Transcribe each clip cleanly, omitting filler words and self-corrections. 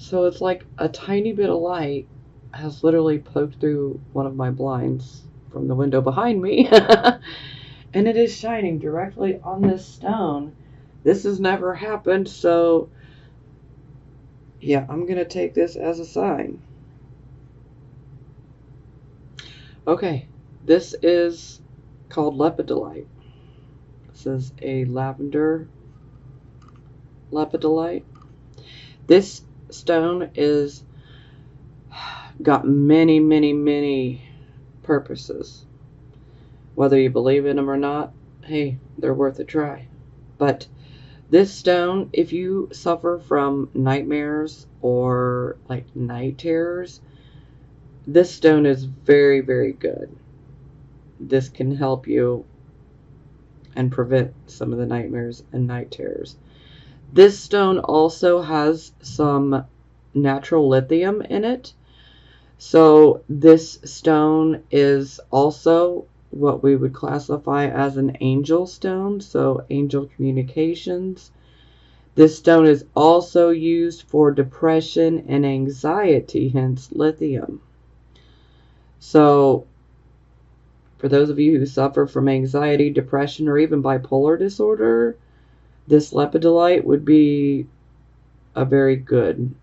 So it's like a tiny bit of light has literally poked through one of my blinds from the window behind me. And it is shining directly on this stone. This has never happened, so yeah, I'm going to take this as a sign. Okay, this is called lepidolite. This is a lavender lepidolite. This stone is got many, many, many purposes. Whether you believe in them or not, hey, they're worth a try. But this stone, if you suffer from nightmares or like night terrors, this stone is very, very good. This can help you and prevent some of the nightmares and night terrors. This stone also has some natural lithium in it. So this stone is also what we would classify as an angel stone, so angel communications. This stone is also used for depression and anxiety, hence lithium. So for those of you who suffer from anxiety, depression, or even bipolar disorder, this lepidolite would be a very good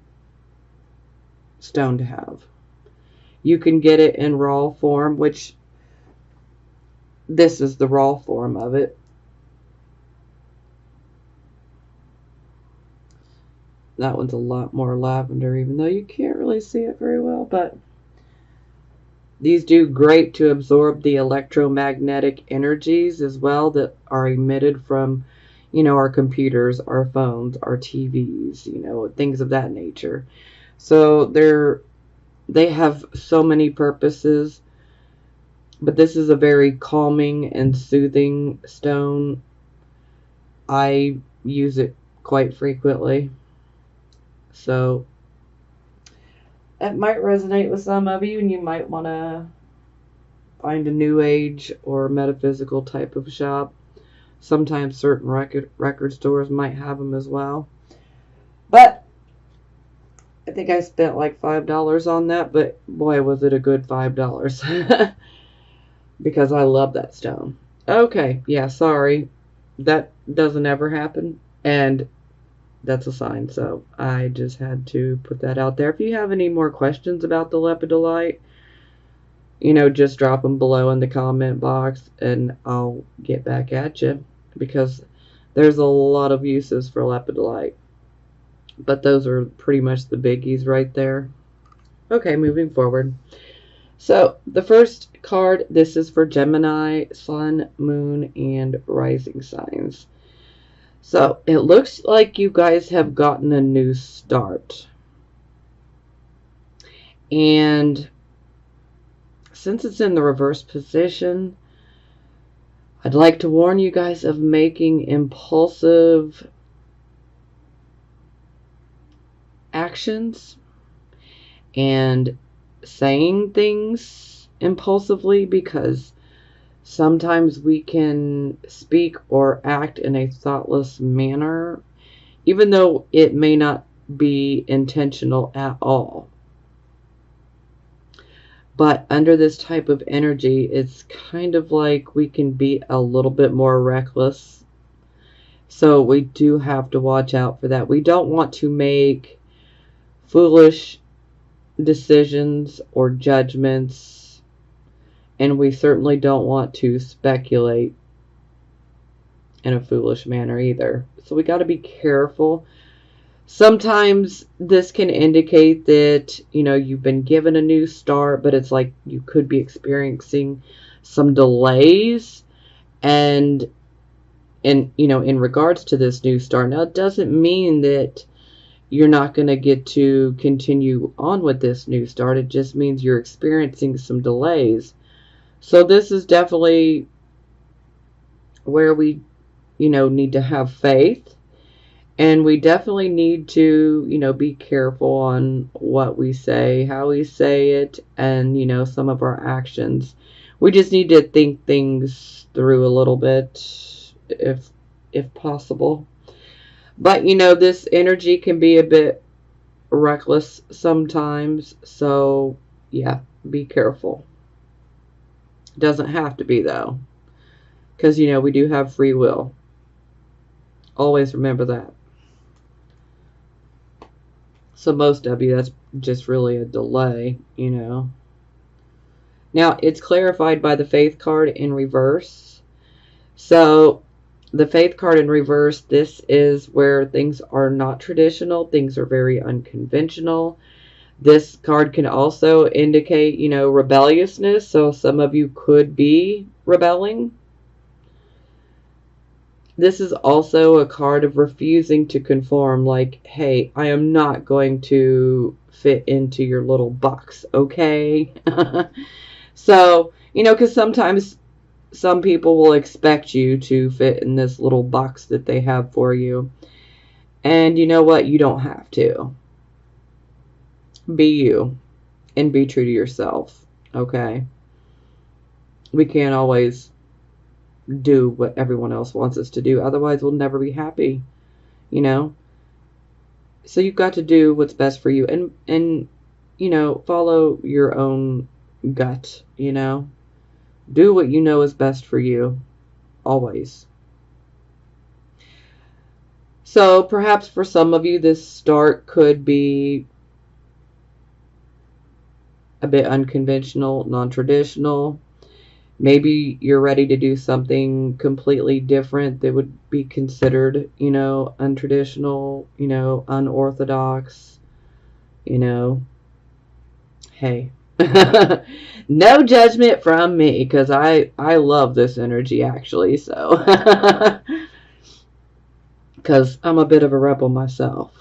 stone to have. You can get it in raw form, which this is the raw form of it. That one's a lot more lavender, even though you can't really see it very well, but these do great to absorb the electromagnetic energies as well that are emitted from, our computers, our phones, our TVs, things of that nature. So they have so many purposes, but this is a very calming and soothing stone. I use it quite frequently. So it might resonate with some of you, and you might want to find a new age or metaphysical type of shop. Sometimes certain record stores might have them as well. But I think I spent like $5 on that, but boy, was it a good $5. Because I love that stone. Okay, yeah, sorry. That doesn't ever happen. And that's a sign. So I just had to put that out there. If you have any more questions about the lepidolite, just drop them below in the comment box and I'll get back at you, because there's a lot of uses for lepidolite. But those are pretty much the biggies right there. Okay, moving forward. So the first card, this is for Gemini, Sun, Moon, and Rising signs. So it looks like you guys have gotten a new start. And since it's in the reverse position, I'd like to warn you guys of making impulsive actions and saying things impulsively, because sometimes we can speak or act in a thoughtless manner, even though it may not be intentional at all. But under this type of energy, it's kind of like we can be a little bit more reckless. So we do have to watch out for that. We don't want to make foolish decisions or judgments, and we certainly don't want to speculate in a foolish manner either. So we got to be careful. Sometimes this can indicate that, you've been given a new start, but it's like you could be experiencing some delays. And in regards to this new start, now it doesn't mean that you're not going to get to continue on with this new start. It just means you're experiencing some delays. So this is definitely where we, need to have faith. And we definitely need to, be careful on what we say, how we say it, and, some of our actions. We just need to think things through a little bit, if possible. But, this energy can be a bit reckless sometimes. So, yeah, be careful. Doesn't have to be, though, because, we do have free will. Always remember that. So, most of you, that's just really a delay. Now, it's clarified by the Faith card in reverse. So, the Faith card in reverse, this is where things are not traditional, things are very unconventional. This card can also indicate, rebelliousness. So some of you could be rebelling. This is also a card of refusing to conform. Like, hey, I am not going to fit into your little box, okay? So, because sometimes some people will expect you to fit in this little box that they have for you. And you know what? You don't have to. Be you and be true to yourself, okay? We can't always do what everyone else wants us to do. Otherwise, we'll never be happy, So you've got to do what's best for you and follow your own gut, Do what you know is best for you, always. So perhaps for some of you, this start could be a bit unconventional, non-traditional. Maybe you're ready to do something completely different that would be considered, untraditional, unorthodox, Hey. No judgment from me, because I love this energy, actually, so. Because I'm a bit of a rebel myself.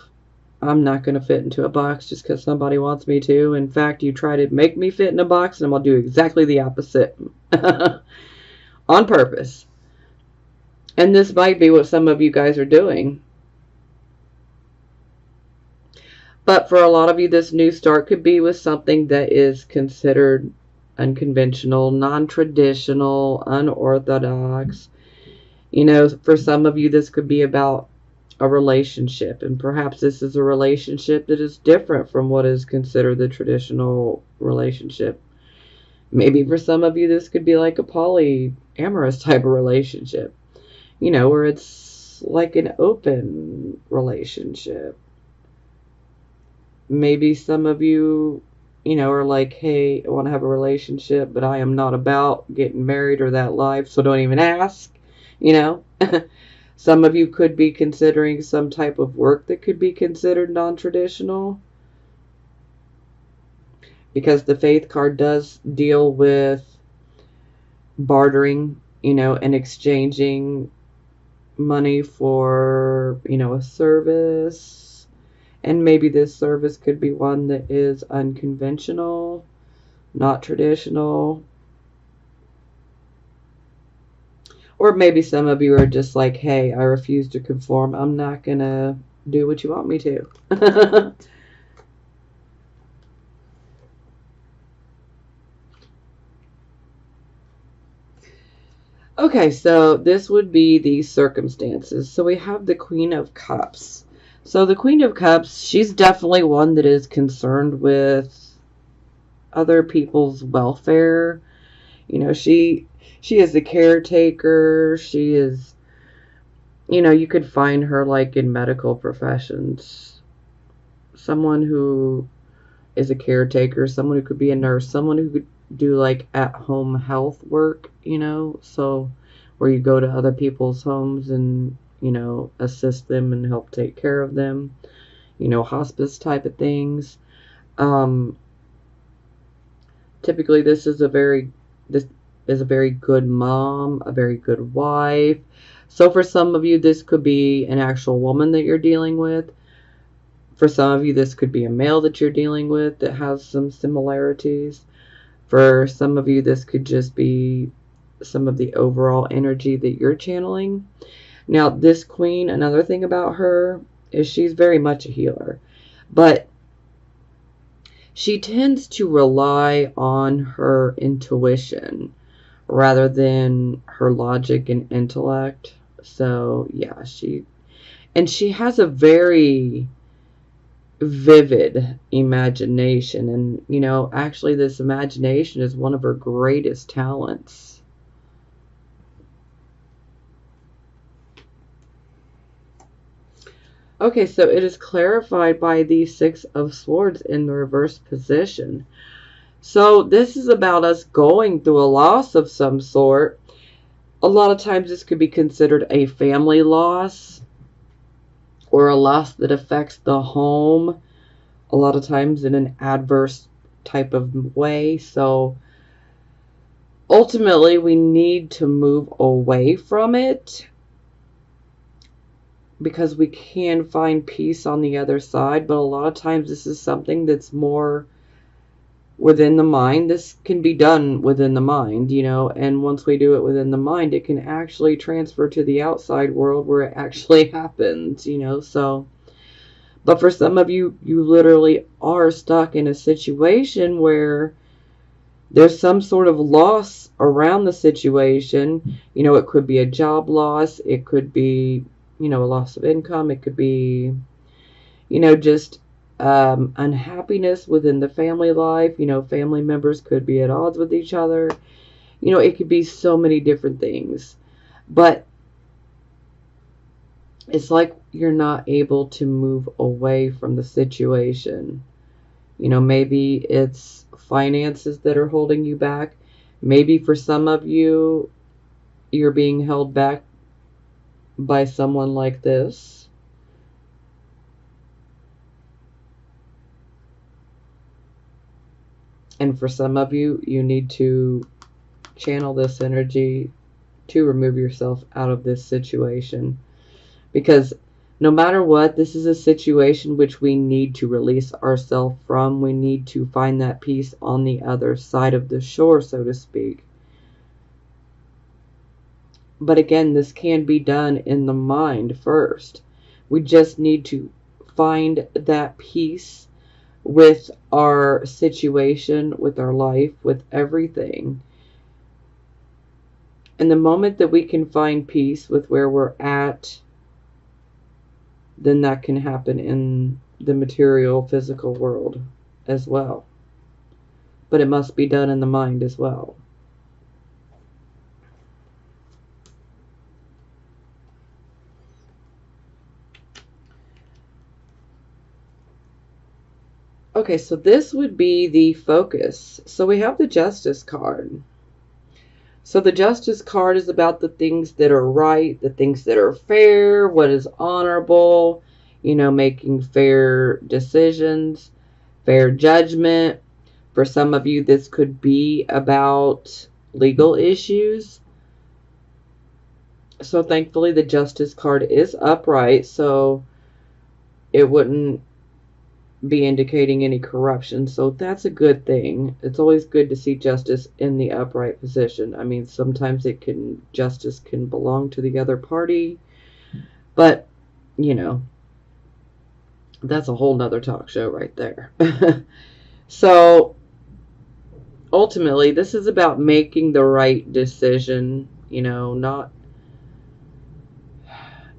I'm not going to fit into a box just because somebody wants me to. In fact, you try to make me fit in a box, and I'm going to do exactly the opposite. On purpose. And this might be what some of you guys are doing. But for a lot of you, this new start could be with something that is considered unconventional, non-traditional, unorthodox. For some of you, this could be about a relationship, and perhaps this is a relationship that is different from what is considered the traditional relationship. Maybe for some of you, this could be like a polyamorous type of relationship, where it's like an open relationship. Maybe some of you, are like, hey, I want to have a relationship, but I am not about getting married or that life, so don't even ask, Some of you could be considering some type of work that could be considered non-traditional, because the Faith card does deal with bartering, and exchanging money for, a service. And maybe this service could be one that is unconventional, not traditional. Or maybe some of you are just like, hey, I refuse to conform. I'm not going to do what you want me to. Okay, so this would be the circumstances. So we have the Queen of Cups. So the Queen of Cups, she's definitely one that is concerned with other people's welfare. She is a caretaker. She is, you could find her like in medical professions. Someone who is a caretaker, someone who could be a nurse, someone who could do like at-home health work, so where you go to other people's homes and, assist them and help take care of them, hospice type of things. Typically this is a very good mom, a very good wife. So for some of you, this could be an actual woman that you're dealing with. For some of you, this could be a male that you're dealing with that has some similarities. For some of you, this could just be some of the overall energy that you're channeling. Now, this queen, another thing about her is she's very much a healer. But she tends to rely on her intuition rather than her logic and intellect. So, yeah, she has a very vivid imagination. And, actually, this imagination is one of her greatest talents. Okay, so it is clarified by the Six of Swords in the reverse position. So this is about us going through a loss of some sort. A lot of times this could be considered a family loss or a loss that affects the home, a lot of times in an adverse type of way. So ultimately we need to move away from it, because we can find peace on the other side. But a lot of times this is something that's more within the mind. This can be done within the mind, and once we do it within the mind, it can actually transfer to the outside world where it actually happens, so. But for some of you, you literally are stuck in a situation where there's some sort of loss around the situation. It could be a job loss, it could be, a loss of income, it could be, just unhappiness within the family life. Family members could be at odds with each other. It could be so many different things. But it's like you're not able to move away from the situation. Maybe it's finances that are holding you back. Maybe for some of you, you're being held back by someone like this. And for some of you, you need to channel this energy to remove yourself out of this situation. Because no matter what, this is a situation which we need to release ourselves from. We need to find that peace on the other side of the shore, so to speak. But again, this can be done in the mind first. We just need to find that peace with our situation, with our life, with everything. And the moment that we can find peace with where we're at, then that can happen in the material, physical world as well. But it must be done in the mind as well. Okay, so this would be the focus. So we have the Justice card. So the Justice card is about the things that are right, the things that are fair, what is honorable, making fair decisions, fair judgment. For some of you, this could be about legal issues. So thankfully, the Justice card is upright, so it wouldn't be indicating any corruption. So that's a good thing. It's always good to see justice in the upright position. I mean, sometimes justice can belong to the other party, but that's a whole nother talk show right there. So ultimately, this is about making the right decision,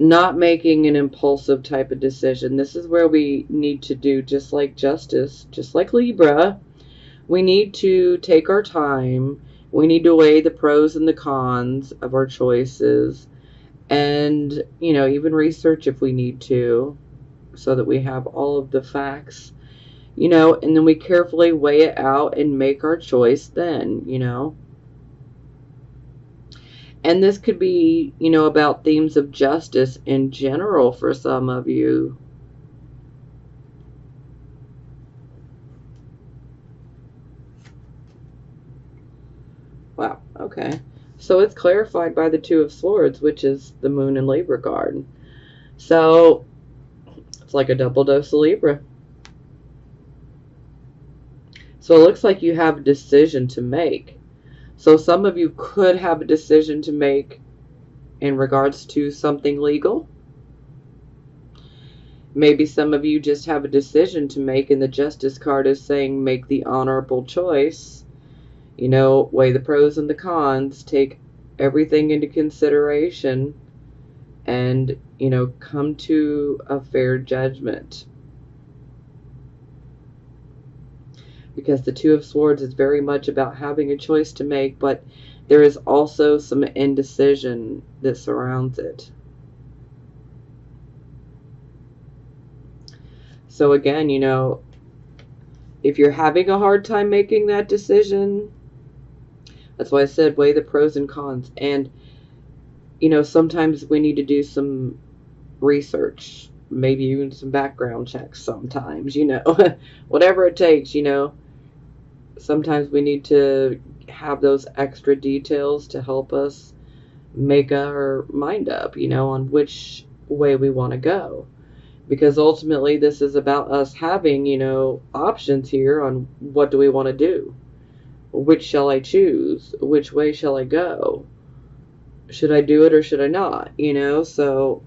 not making an impulsive type of decision. This is where we need to do, just like Justice, just like Libra, we need to take our time. We need to weigh the pros and the cons of our choices, and even research if we need to, so that we have all of the facts, and then we carefully weigh it out and make our choice then. And this could be, about themes of justice in general for some of you. Wow, okay. So it's clarified by the Two of Swords, which is the Moon and Libra card. So it's like a double dose of Libra. So it looks like you have a decision to make. So some of you could have a decision to make in regards to something legal. Maybe some of you just have a decision to make, and the Justice card is saying make the honorable choice. Weigh the pros and the cons, take everything into consideration, and, come to a fair judgment. because the Two of Swords is very much about having a choice to make, but there is also some indecision that surrounds it. So again, if you're having a hard time making that decision, that's why I said weigh the pros and cons. And, sometimes we need to do some research, maybe even some background checks sometimes, whatever it takes, sometimes we need to have those extra details to help us make our mind up, on which way we want to go. Because ultimately this is about us having, options here on what do we want to do. Which shall I choose? Which way shall I go? Should I do it or should I not? So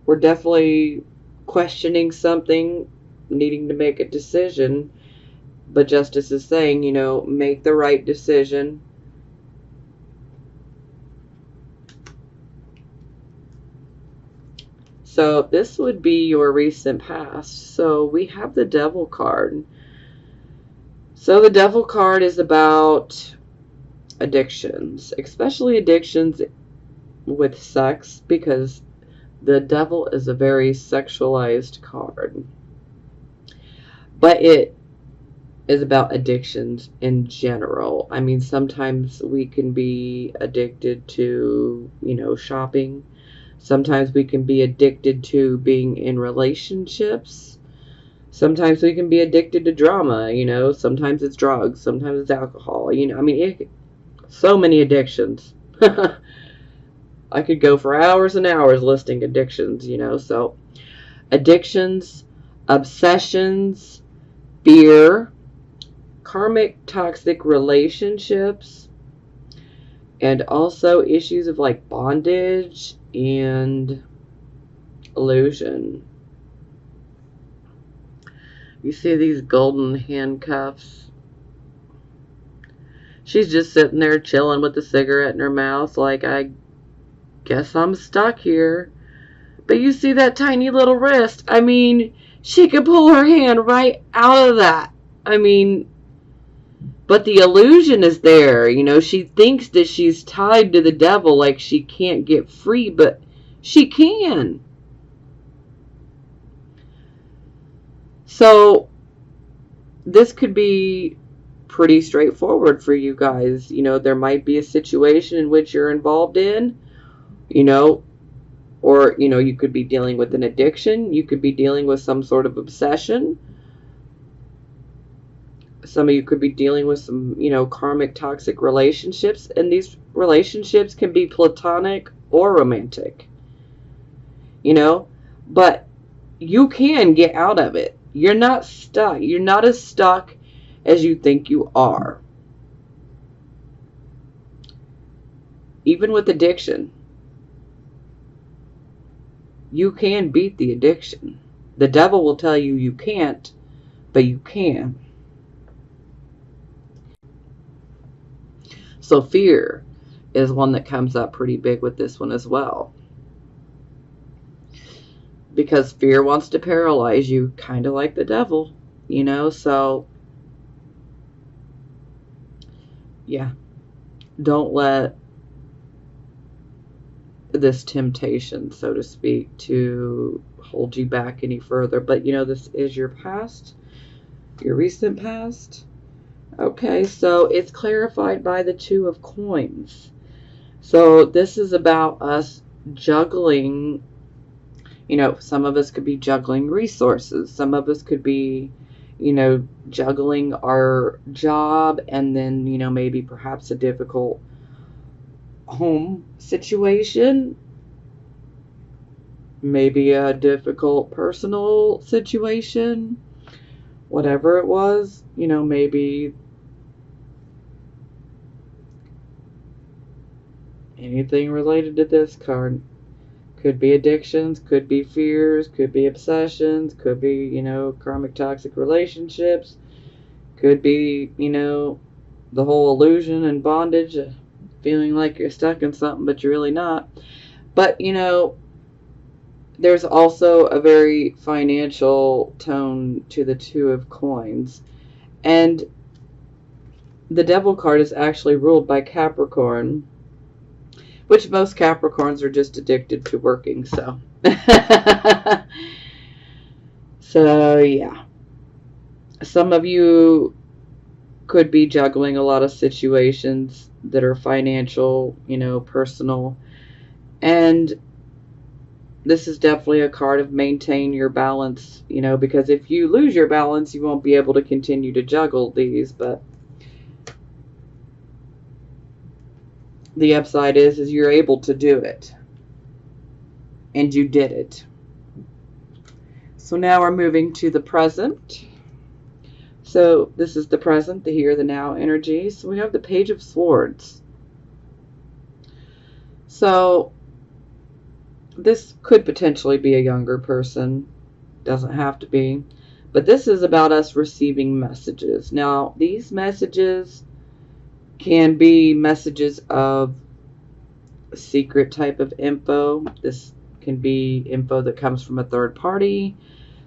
we're definitely questioning something, needing to make a decision. But Justice is saying, make the right decision. So this would be your recent past. So we have the Devil card. So the Devil card is about addictions, especially addictions with sex, because the Devil is a very sexualized card. But it is about addictions in general. I mean, sometimes we can be addicted to, shopping. Sometimes we can be addicted to being in relationships. Sometimes we can be addicted to drama, Sometimes it's drugs. Sometimes it's alcohol. So many addictions. I could go for hours and hours listing addictions, So addictions, obsessions, fear, karmic toxic relationships, and also issues of like bondage and illusion. You see these golden handcuffs? She's just sitting there chilling with a cigarette in her mouth like, I guess I'm stuck here. But you see that tiny little wrist? I mean, she could pull her hand right out of that. But the illusion is there. She thinks that she's tied to the devil, like she can't get free, but she can. So this could be pretty straightforward for you guys. There might be a situation in which you're involved in, or, you could be dealing with an addiction. You could be dealing with some sort of obsession. Some of you could be dealing with some, karmic toxic relationships. And these relationships can be platonic or romantic. But you can get out of it. You're not stuck. You're not as stuck as you think you are. Even with addiction, you can beat the addiction. The devil will tell you you can't, but you can. So fear is one that comes up pretty big with this one as well. Because fear wants to paralyze you, kind of like the devil, so yeah, don't let this temptation, so to speak, to hold you back any further. But this is your past, your recent past. Okay, so it's clarified by the Two of Coins. So this is about us juggling. Some of us could be juggling resources. Some of us could be, juggling our job and then, maybe perhaps a difficult home situation. Maybe a difficult personal situation. Whatever it was, maybe anything related to this card. Could be addictions, could be fears, could be obsessions, could be, karmic toxic relationships, could be, the whole illusion and bondage, feeling like you're stuck in something, but you're really not. But, there's also a very financial tone to the Two of Coins. And the Devil card is actually ruled by Capricorn, which most Capricorns are just addicted to working, so. So, yeah. Some of you could be juggling a lot of situations that are financial, personal. And this is definitely a card of maintain your balance, because if you lose your balance, you won't be able to continue to juggle these. But the upside is you're able to do it. And you did it. So now we're moving to the present. So this is the present, the here, the now energy. So we have the Page of Swords. So this could potentially be a younger person. Doesn't have to be. But this is about us receiving messages. Now, these messages can be messages of secret type of info. This can be info that comes from a third party.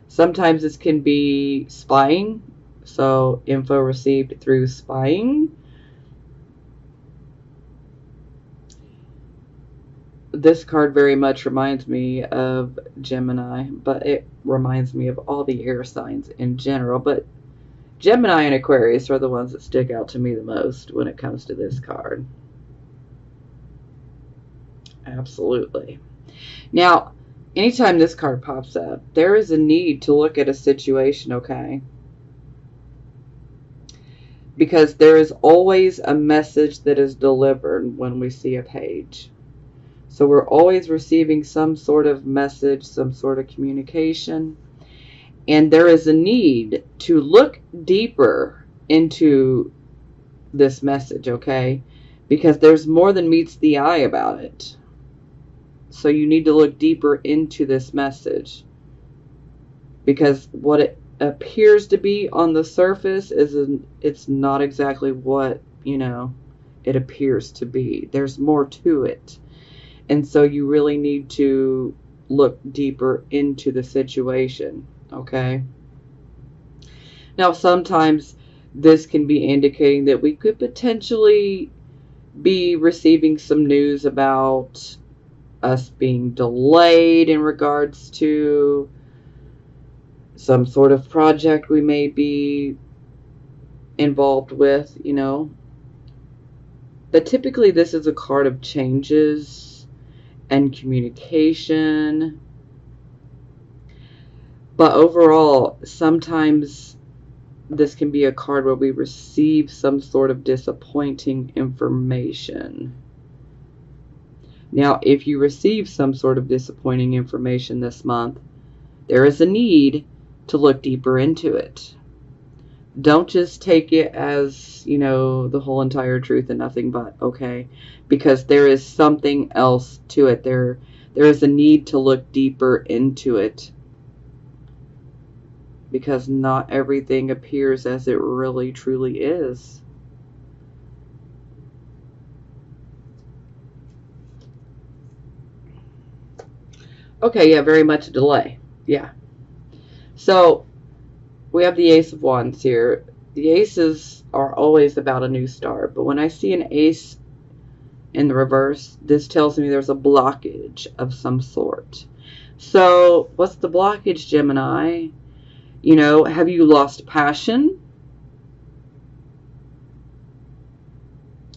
Sometimes this can be spying. So, info received through spying. This card very much reminds me of Gemini, but it reminds me of all the air signs in general. But Gemini and Aquarius are the ones that stick out to me the most when it comes to this card. Absolutely. Now, anytime this card pops up, there is a need to look at a situation, okay? Because there is always a message that is delivered when we see a page. So we're always receiving some sort of message, some sort of communication. And there is a need to look deeper into this message, okay? Because there's more than meets the eye about it. So you need to look deeper into this message. Because what it appears to be on the surface it's not exactly what, it appears to be. There's more to it. And so you really need to look deeper into the situation, okay? Now, sometimes this can be indicating that we could potentially be receiving some news about us being delayed in regards to some sort of project we may be involved with, But typically this is a card of changes and communication. But overall, sometimes this can be a card where we receive some sort of disappointing information. Now, if you receive some sort of disappointing information this month, there is a need to look deeper into it. Don't just take it as, the whole entire truth and nothing but, okay? Because there is something else to it. There is a need to look deeper into it. Because not everything appears as it really truly is. Okay, yeah, very much a delay. Yeah. So, we have the Ace of Wands here. The aces are always about a new start, but when I see an ace in the reverse, this tells me there's a blockage of some sort. So, what's the blockage, Gemini? Have you lost passion?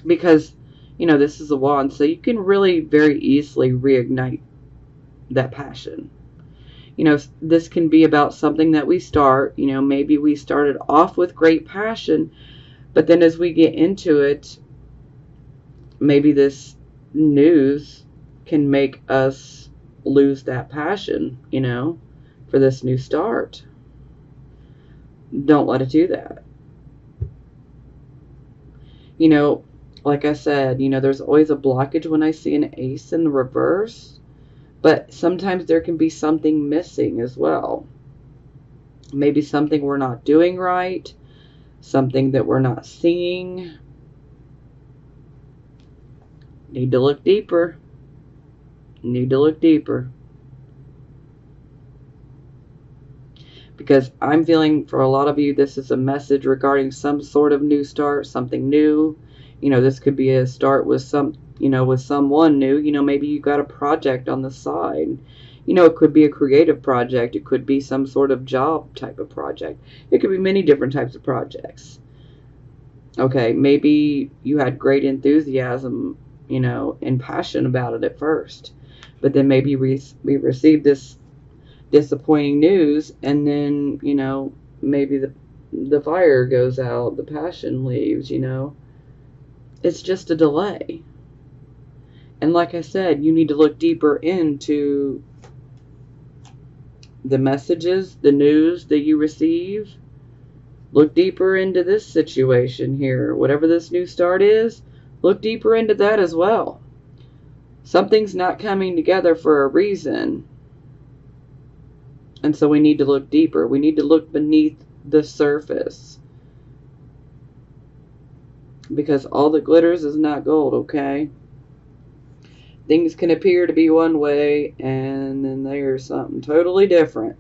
Because, this is a wand, so you can really very easily reignite that passion. This can be about something that we start. Maybe we started off with great passion, but then as we get into it, maybe this news can make us lose that passion, for this new start. Don't let it do that. Like I said, there's always a blockage when I see an ace in the reverse. But sometimes there can be something missing as well. Maybe something we're not doing right. Something that we're not seeing. Need to look deeper. Need to look deeper. Because I'm feeling for a lot of you, this is a message regarding some sort of new start, something new. This could be a start with with someone new. Maybe you got a project on the side. It could be a creative project. It could be some sort of job type of project. It could be many different types of projects. Okay, maybe you had great enthusiasm, and passion about it at first. But then maybe we received this disappointing news, and then maybe the fire goes out, the passion leaves. It's just a delay. And like I said, you need to look deeper into the messages, the news that you receive. Look deeper into this situation here. Whatever this new start is, look deeper into that as well. Something's not coming together for a reason. And so we need to look deeper. We need to look beneath the surface. Because all that glitters is not gold, okay? Things can appear to be one way, and then they are something totally different.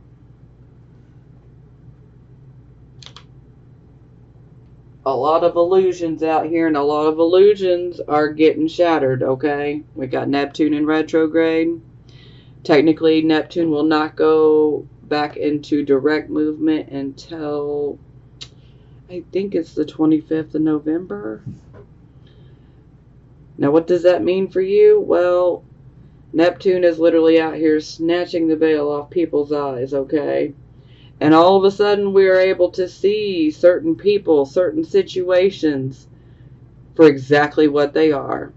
A lot of illusions out here, and a lot of illusions are getting shattered, okay? We got Neptune in retrograde. Technically, Neptune will not go back into direct movement until, I think it's the 25th of November. Now, what does that mean for you? Well, Neptune is literally out here snatching the veil off people's eyes, okay? And all of a sudden, we are able to see certain people, certain situations for exactly what they are.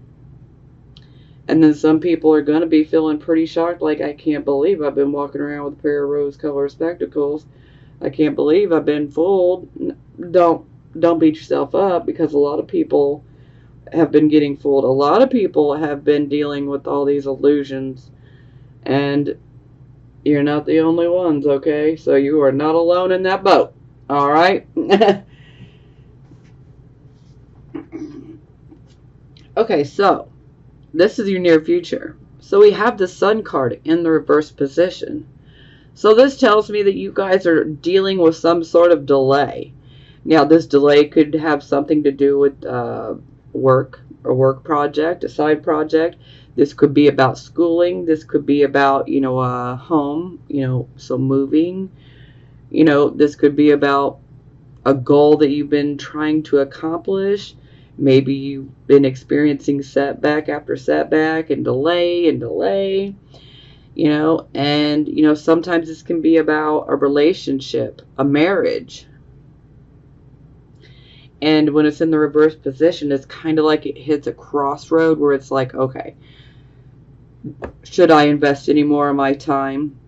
And then some people are going to be feeling pretty shocked, like, I can't believe I've been walking around with a pair of rose-colored spectacles. I can't believe I've been fooled. Don't beat yourself up, because a lot of people have been getting fooled. A lot of people have been dealing with all these illusions, and you're not the only ones, okay? So you are not alone in that boat, all right? Okay, so this is your near future. So we have the Sun card in the reverse position. So this tells me that you guys are dealing with some sort of delay. Now, this delay could have something to do with work, a work project, a side project. This could be about schooling. This could be about, home, so moving. This could be about a goal that you've been trying to accomplish. Maybe you've been experiencing setback after setback and delay, and, sometimes this can be about a relationship, a marriage. And when it's in the reverse position, it's kind of like it hits a crossroad where it's like, okay, should I invest any more of my time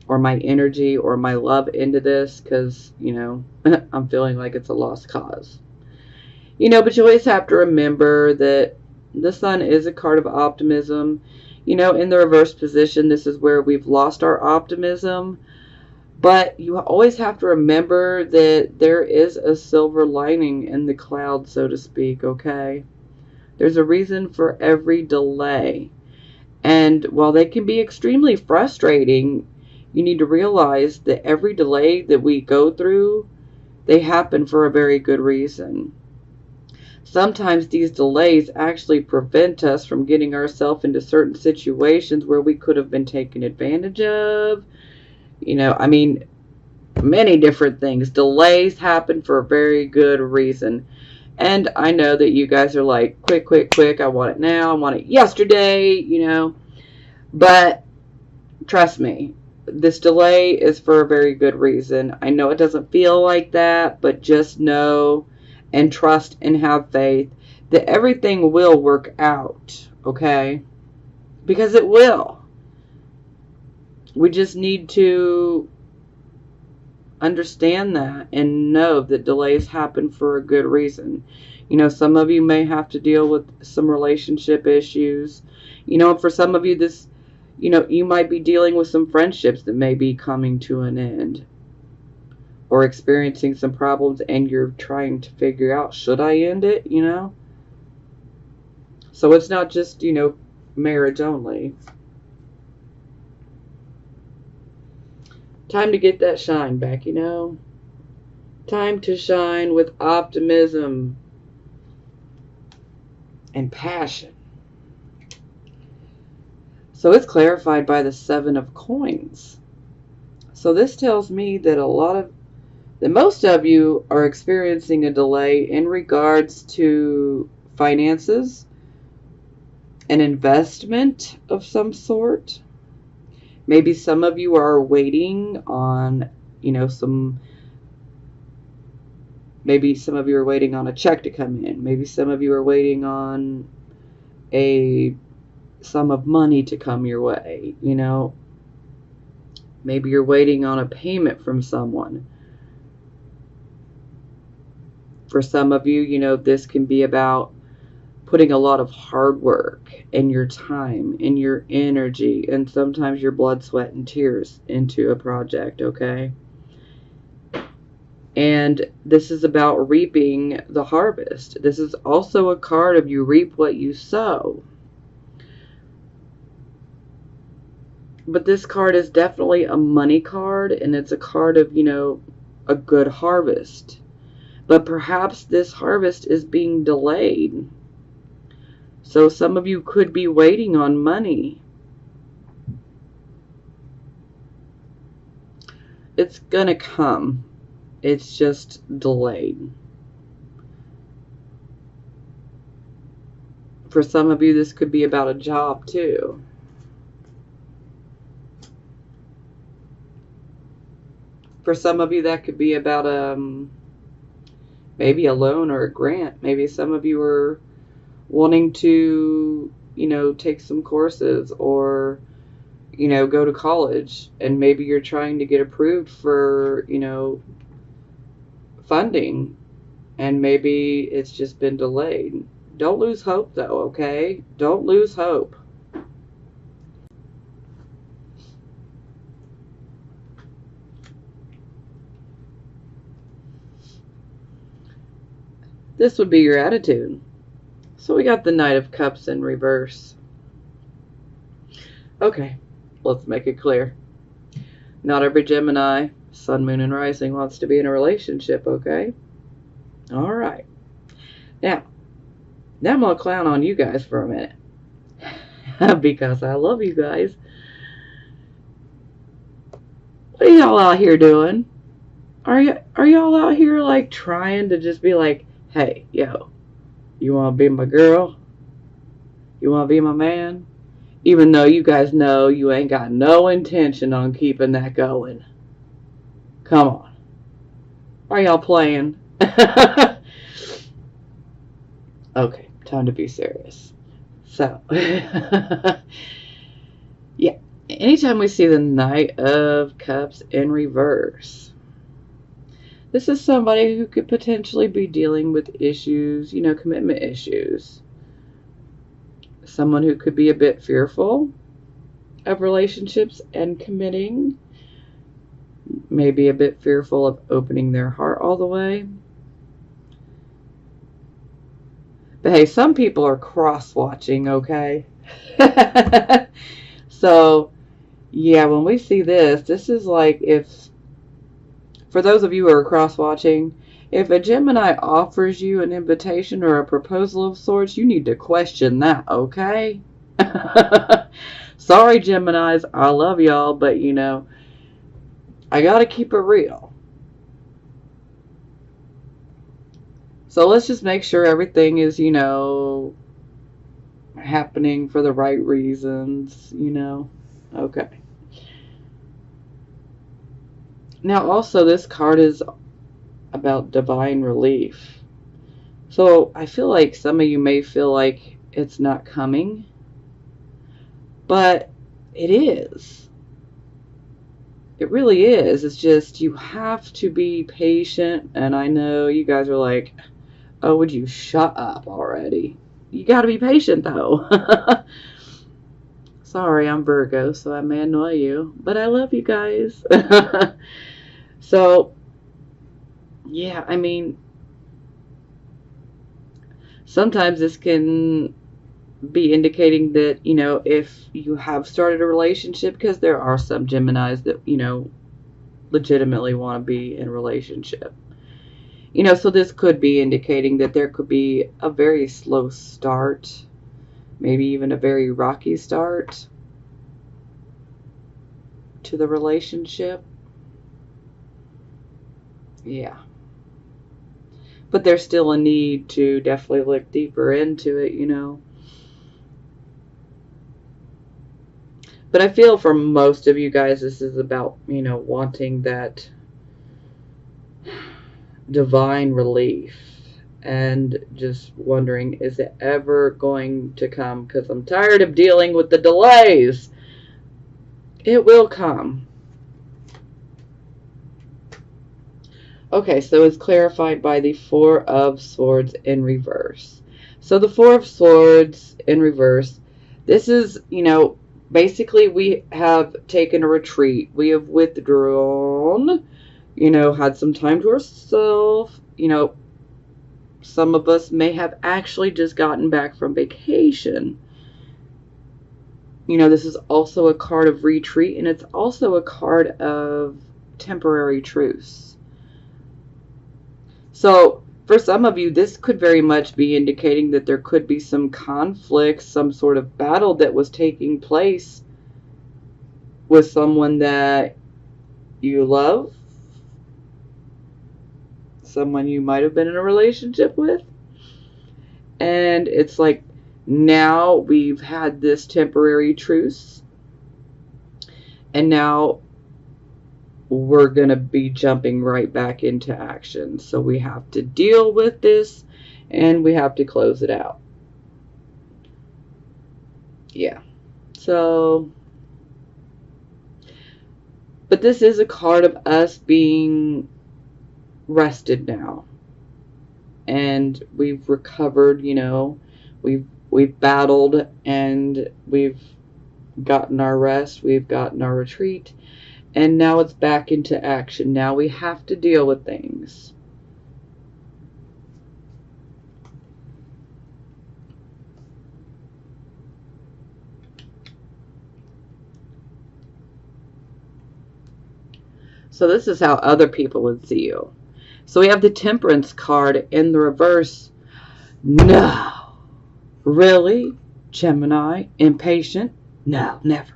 or my energy or my love into this? Because, I'm feeling like it's a lost cause. But you always have to remember that the Sun is a card of optimism. In the reverse position, this is where we've lost our optimism. But you always have to remember that there is a silver lining in the cloud, so to speak, okay? There's a reason for every delay. And while they can be extremely frustrating, you need to realize that every delay that we go through, they happen for a very good reason. Sometimes these delays actually prevent us from getting ourselves into certain situations where we could have been taken advantage of. Many different things. Delays happen for a very good reason. And I know that you guys are like, quick, quick, quick. I want it now. I want it yesterday, But trust me, this delay is for a very good reason. I know it doesn't feel like that, but just know and trust and have faith that everything will work out, okay? Because it will. We just need to understand that and know that delays happen for a good reason. Some of you may have to deal with some relationship issues. For some of you, this, you might be dealing with some friendships that may be coming to an end or experiencing some problems, and you're trying to figure out, should I end it, So it's not just, marriage only. Time to get that shine back, you know? Time to shine with optimism and passion. So it's clarified by the 7 of coins. So this tells me that most of you are experiencing a delay in regards to finances, an investment of some sort. Maybe some of you are waiting on, maybe some of you are waiting on a check to come in. Maybe some of you are waiting on a sum of money to come your way, Maybe you're waiting on a payment from someone. For some of you, this can be about putting a lot of hard work and your time and your energy and sometimes your blood, sweat, and tears into a project, okay? And this is about reaping the harvest. This is also a card of you reap what you sow. But this card is definitely a money card, and it's a card of, a good harvest. But perhaps this harvest is being delayed. So some of you could be waiting on money. It's gonna come. It's just delayed. For some of you, this could be about a job too. For some of you, that could be about maybe a loan or a grant. Maybe some of you are wanting to, take some courses or, go to college, and maybe you're trying to get approved for, funding, and maybe it's just been delayed. Don't lose hope though, okay? Don't lose hope. This would be your attitude. So we got the Knight of Cups in reverse. Okay, let's make it clear. Not every Gemini, Sun, Moon, and Rising wants to be in a relationship, okay? All right. Now I'm going to clown on you guys for a minute. Because I love you guys. What are y'all out here doing? Are y'all out here like trying to just be like, hey, yo, you want to be my girl? You want to be my man? Even though you guys know you ain't got no intention on keeping that going. Come on. Are y'all playing? Okay, time to be serious. So, yeah, anytime we see the Knight of Cups in reverse, this is somebody who could potentially be dealing with issues, commitment issues. Someone who could be a bit fearful of relationships and committing. Maybe a bit fearful of opening their heart all the way. But hey, some people are cross-watching, okay? So, yeah, when we see this is like for those of you who are cross-watching, if a Gemini offers you an invitation or a proposal of sorts, you need to question that, okay? Sorry, Geminis, I love y'all, but I gotta keep it real. So let's just make sure everything is, happening for the right reasons, Okay. Now, also, this card is about divine relief. So I feel like some of you may feel like it's not coming, but it is. It really is. It's just you have to be patient, and I know you guys are like, oh, would you shut up already? You got to be patient, though. Sorry, I'm Virgo, so I may annoy you, but I love you guys. So, yeah, I mean, sometimes this can be indicating that, if you have started a relationship, because there are some Geminis that, legitimately want to be in a relationship. You know, so this could be indicating that there could be a very slow start, maybe even a very rocky start to the relationship. Yeah. But there's still a need to definitely look deeper into it, you know. But I feel for most of you guys, this is about, you know, wanting that divine relief and just wondering, is it ever going to come? Because I'm tired of dealing with the delays. It will come. Okay, so it's clarified by the Four of Swords in reverse. So the Four of Swords in reverse, this is, you know, basically we have taken a retreat. We have withdrawn, you know, had some time to ourselves. You know, some of us may have actually just gotten back from vacation. You know, this is also a card of retreat, and it's also a card of temporary truce. So for some of you, this could very much be indicating that there could be some conflict, some sort of battle that was taking place with someone that you love, someone you might have been in a relationship with. And it's like, now we've had this temporary truce, and now we're going to be jumping right back into action. So we have to deal with this, and we have to close it out. Yeah. So, but this is a card of us being rested now. And we've recovered, you know, we've battled, and we've gotten our rest, we've gotten our retreat, and now it's back into action. Now we have to deal with things. So this is how other people would see you. So we have the Temperance card in the reverse. No. Really? Gemini? Impatient? No, never.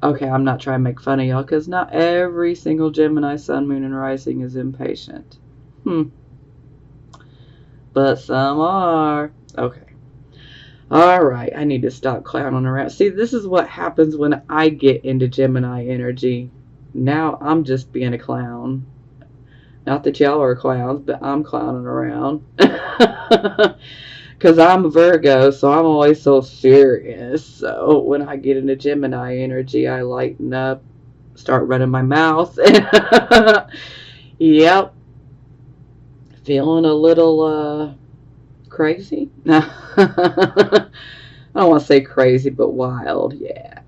Okay, I'm not trying to make fun of y'all, because not every single Gemini, Sun, Moon, and Rising is impatient. But some are. Okay. Alright, I need to stop clowning around. See, this is what happens when I get into Gemini energy. Now I'm just being a clown. Not that y'all are clowns, but I'm clowning around. Because I'm a Virgo, so I'm always so serious. So when I get into Gemini energy, I lighten up, start running my mouth. Yep. Feeling a little crazy? I don't want to say crazy, but wild. Yeah.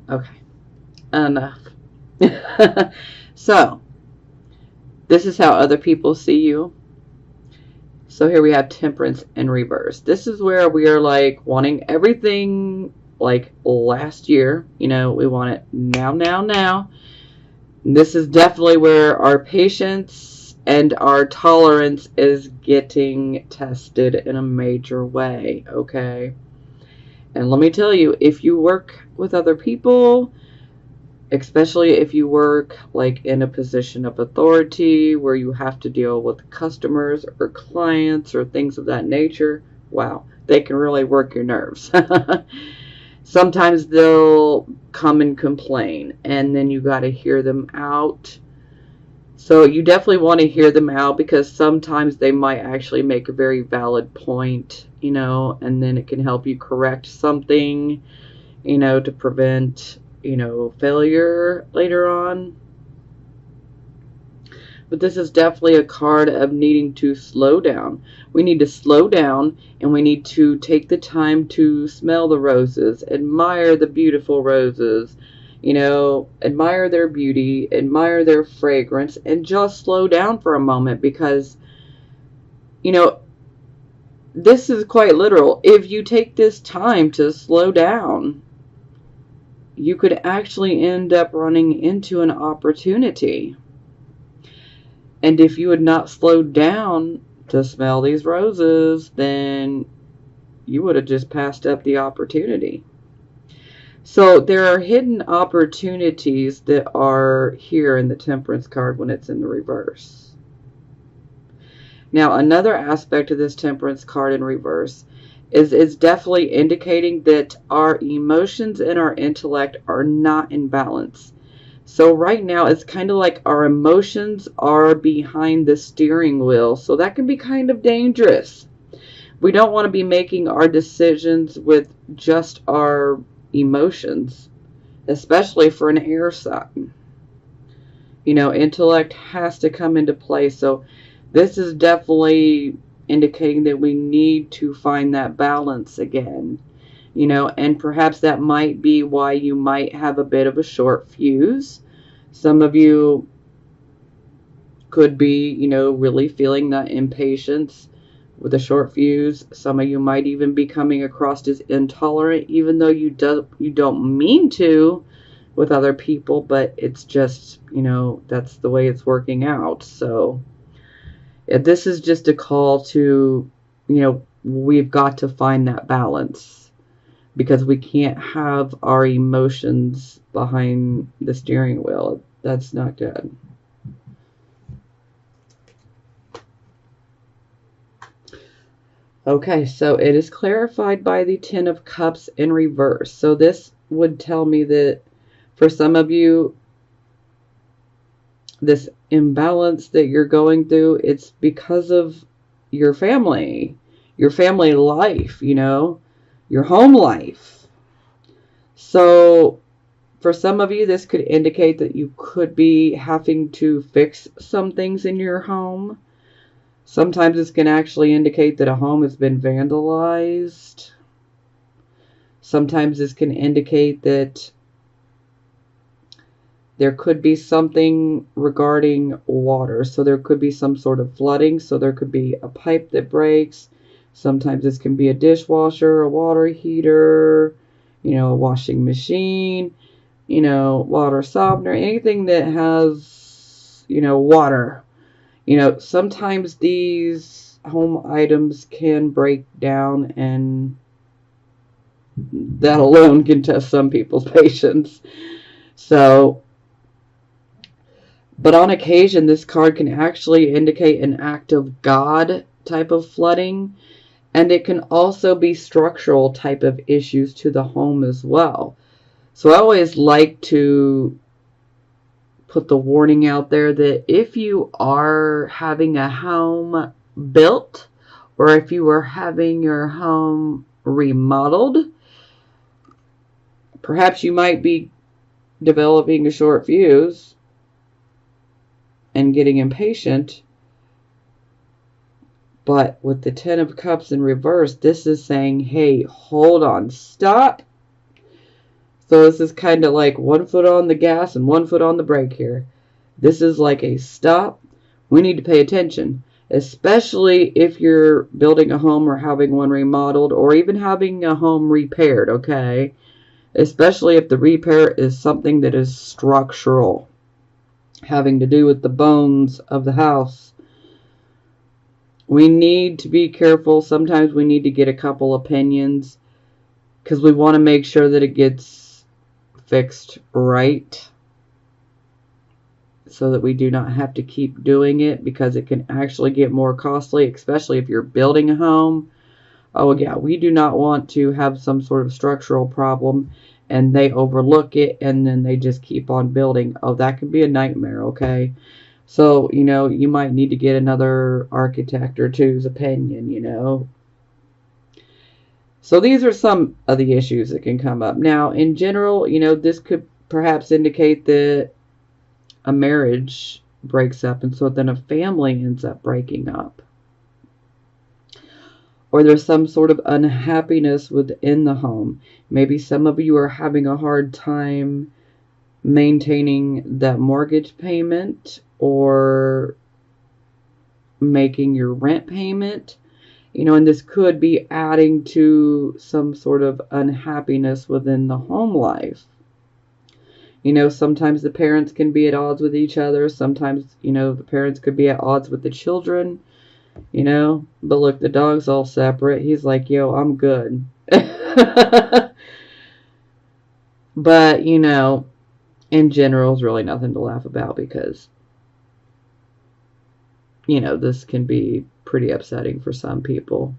Okay. Enough. So, this is how other people see you. So here we have Temperance in reverse. This is where we are like wanting everything like last year. You know, we want it now, now, now. This is definitely where our patience and our tolerance is getting tested in a major way, okay? And let me tell you, if you work with other people, especially if you work like in a position of authority where you have to deal with customers or clients or things of that nature, wow, they can really work your nerves. Sometimes they'll come and complain, and then you got to hear them out. So you definitely want to hear them out, because sometimes they might actually make a very valid point, you know, and then it can help you correct something, you know, to prevent, you know, failure later on. But this is definitely a card of needing to slow down. We need to slow down, and we need to take the time to smell the roses, admire the beautiful roses, you know, admire their beauty, admire their fragrance, and just slow down for a moment, because, you know, this is quite literal. If you take this time to slow down, you could actually end up running into an opportunity. And if you had not slowed down to smell these roses, then you would have just passed up the opportunity. So there are hidden opportunities that are here in the Temperance card when it's in the reverse. Now, another aspect of this Temperance card in reverse is it's definitely indicating that our emotions and our intellect are not in balance. So right now, it's kind of like our emotions are behind the steering wheel. So that can be kind of dangerous. We don't want to be making our decisions with just our emotions, especially for an air sign. You know, intellect has to come into play. So this is definitely indicating that we need to find that balance again. You know, and perhaps that might be why you might have a bit of a short fuse. Some of you could be, you know, really feeling that impatience with a short fuse. Some of you might even be coming across as intolerant, even though you don't mean to with other people, but it's just, you know, that's the way it's working out. So this is just a call to, you know, we've got to find that balance, because we can't have our emotions behind the steering wheel. That's not good. Okay, so it is clarified by the Ten of Cups in reverse. So this would tell me that for some of you, this imbalance that you're going through, it's because of your family life, you know, your home life. So for some of you, this could indicate that you could be having to fix some things in your home. Sometimes this can actually indicate that a home has been vandalized. Sometimes this can indicate that there could be something regarding water. So there could be some sort of flooding. So there could be a pipe that breaks. Sometimes this can be a dishwasher, a water heater, you know, a washing machine, you know, water softener, anything that has, you know, water. You know, sometimes these home items can break down, and that alone can test some people's patience. So, but on occasion, this card can actually indicate an act of God type of flooding, and it can also be structural type of issues to the home as well. So I always like to put the warning out there that if you are having a home built, or if you are having your home remodeled, perhaps you might be developing a short fuse and getting impatient. But with the Ten of Cups in reverse, this is saying, hey, hold on, stop. So this is kind of like 1 foot on the gas and 1 foot on the brake here. This is like a stop. We need to pay attention, especially if you're building a home or having one remodeled, or even having a home repaired, okay? Especially if the repair is something that is structural, having to do with the bones of the house. We need to be careful. Sometimes we need to get a couple opinions, because we want to make sure that it gets fixed right, so that we do not have to keep doing it, because it can actually get more costly, especially if you're building a home. Oh yeah, we do not want to have some sort of structural problem and they overlook it and then they just keep on building. Oh, that can be a nightmare, okay? So, you know, you might need to get another architect or two's opinion, you know. So these are some of the issues that can come up. Now, in general, you know, this could perhaps indicate that a marriage breaks up, and so then a family ends up breaking up. Or there's some sort of unhappiness within the home. Maybe some of you are having a hard time maintaining that mortgage payment or making your rent payment. You know, and this could be adding to some sort of unhappiness within the home life. You know, sometimes the parents can be at odds with each other. Sometimes, you know, the parents could be at odds with the children, you know. But look, the dog's all separate. He's like, yo, I'm good. But, you know, in general, is really nothing to laugh about because, you know, this can be pretty upsetting for some people.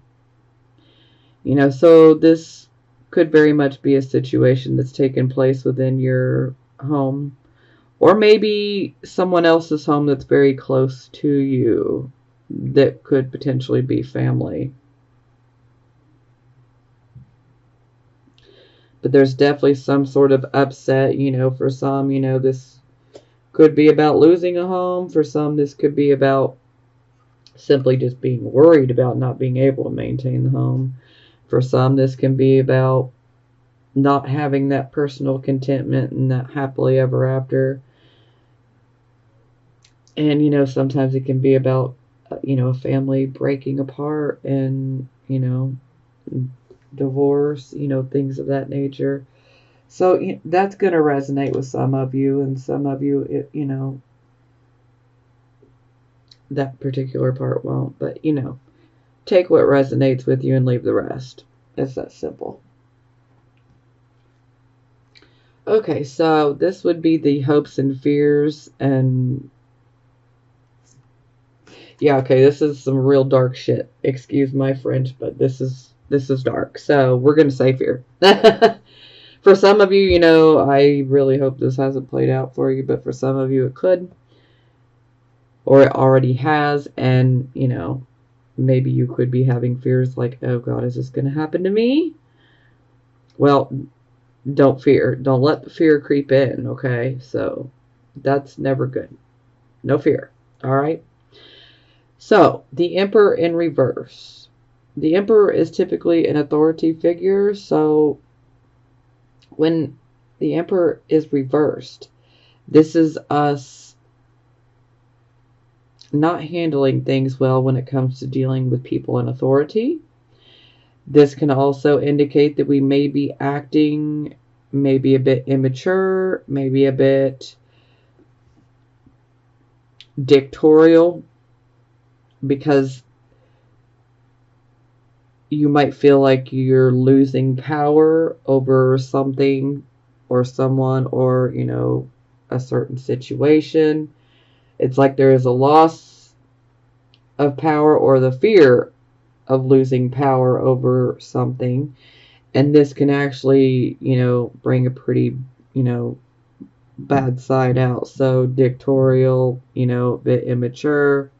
You know, so this could very much be a situation that's taken place within your home, or maybe someone else's home that's very close to you that could potentially be family. But there's definitely some sort of upset, you know, for some, you know, this could be about losing a home. For some, this could be about simply just being worried about not being able to maintain the home. For some, this can be about not having that personal contentment and that happily ever after. And, you know, sometimes it can be about, you know, a family breaking apart and, you know, divorce, you know, things of that nature. So that's going to resonate with some of you, and some of you, you know, that particular part won't. But, you know, take what resonates with you and leave the rest. It's that simple. Okay, so this would be the hopes and fears, and yeah, okay, this is some real dark shit. Excuse my French, but this is dark. So we're gonna say fear. For some of you, you know, I really hope this hasn't played out for you, but for some of you it could, or it already has, and you know, maybe you could be having fears like, oh God, is this gonna happen to me? Well, don't fear. Don't let the fear creep in, okay? So that's never good. No fear. All right? So, the Emperor in reverse. The Emperor is typically an authority figure, so when the Emperor is reversed, this is us not handling things well when it comes to dealing with people in authority. This can also indicate that we may be acting maybe a bit immature, maybe a bit dictatorial, because you might feel like you're losing power over something or someone, or, you know, a certain situation. It's like there is a loss of power or the fear of losing power over something. And this can actually, you know, bring a pretty, you know, bad side out. So dictatorial, you know, a bit immature,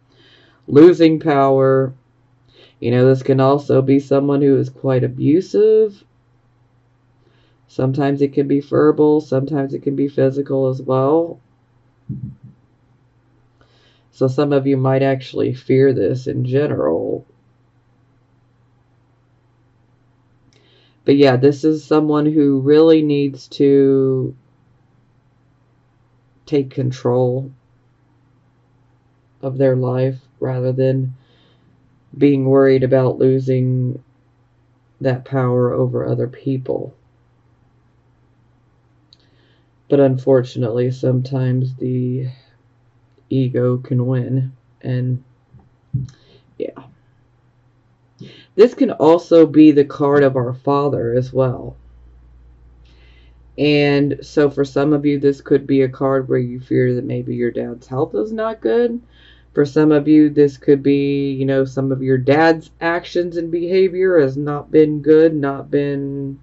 losing power. You know, this can also be someone who is quite abusive. Sometimes it can be verbal, sometimes it can be physical as well. So some of you might actually fear this in general. But yeah, this is someone who really needs to take control of their life rather than being worried about losing that power over other people. But unfortunately, sometimes the ego can win. And yeah. This can also be the card of our Father as well. And so for some of you, this could be a card where you fear that maybe your dad's health is not good. For some of you, this could be, you know, some of your dad's actions and behavior has not been good, not been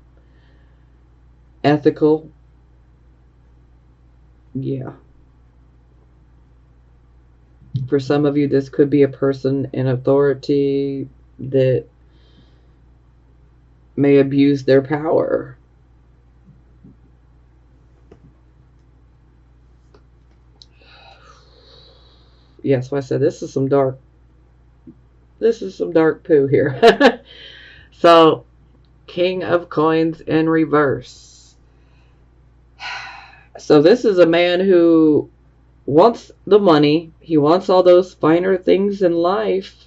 ethical. Yeah. For some of you, this could be a person in authority that may abuse their power. Yeah, so I said this is some dark poo here. So, King of Coins in reverse. So this is a man who wants the money. He wants all those finer things in life.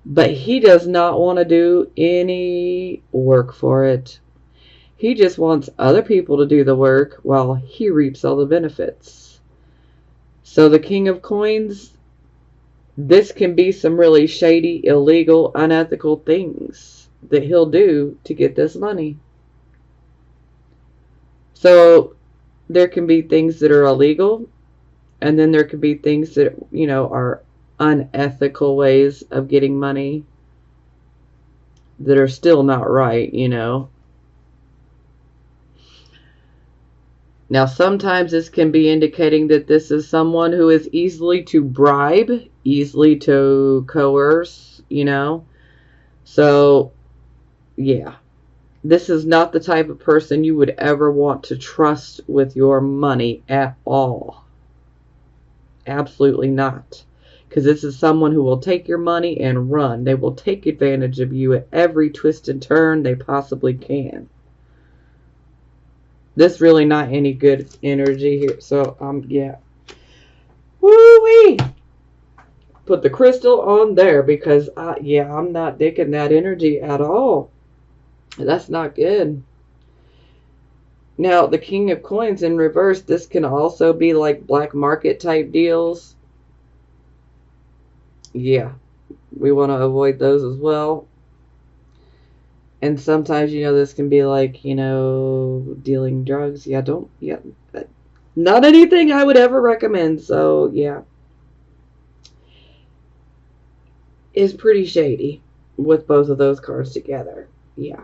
But he does not want to do any work for it. He just wants other people to do the work while he reaps all the benefits. So the King of Coins, this can be some really shady, illegal, unethical things that he'll do to get this money. So there can be things that are illegal, and then there could be things that, are unethical ways of getting money that are still not right, Now, sometimes this can be indicating that this is someone who is easily to bribe, easily to coerce, So, yeah. This is not the type of person you would ever want to trust with your money at all. Absolutely not. Because this is someone who will take your money and run. They will take advantage of you at every twist and turn they possibly can. This really not any good energy here. So, yeah. Woo-wee! Put the crystal on there because, I'm not digging that energy at all. That's not good. Now, the King of Coins in reverse, this can also be like black market type deals. Yeah, we want to avoid those as well. And sometimes, this can be like, dealing drugs. Not anything I would ever recommend. So, yeah. Is pretty shady with both of those cards together. Yeah.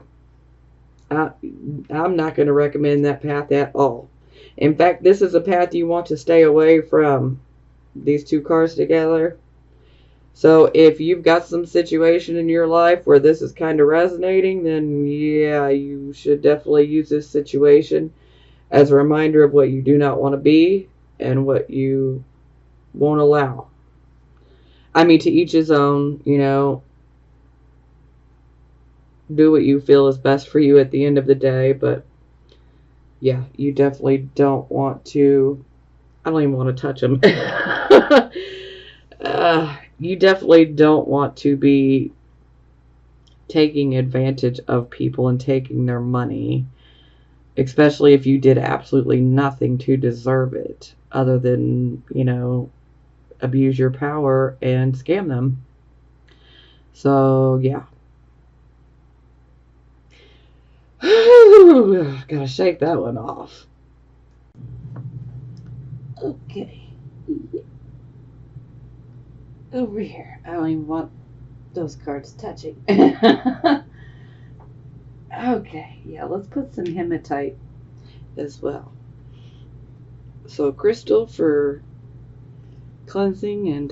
I'm not going to recommend that path at all. In fact, this is a path you want to stay away from, these two cards together. So if you've got some situation in your life where this is kind of resonating, then yeah, you should definitely use this situation as a reminder of what you do not want to be and what you won't allow. I mean, to each his own, do what you feel is best for you at the end of the day, but yeah, you definitely don't want to, I don't even want to touch them. You definitely don't want to be taking advantage of people and taking their money, especially if you did absolutely nothing to deserve it other than, abuse your power and scam them. So, yeah. Gotta shake that one off. Okay. Over here. I don't even want those cards touching. Okay. Yeah, let's put some hematite as well. So, crystal for cleansing and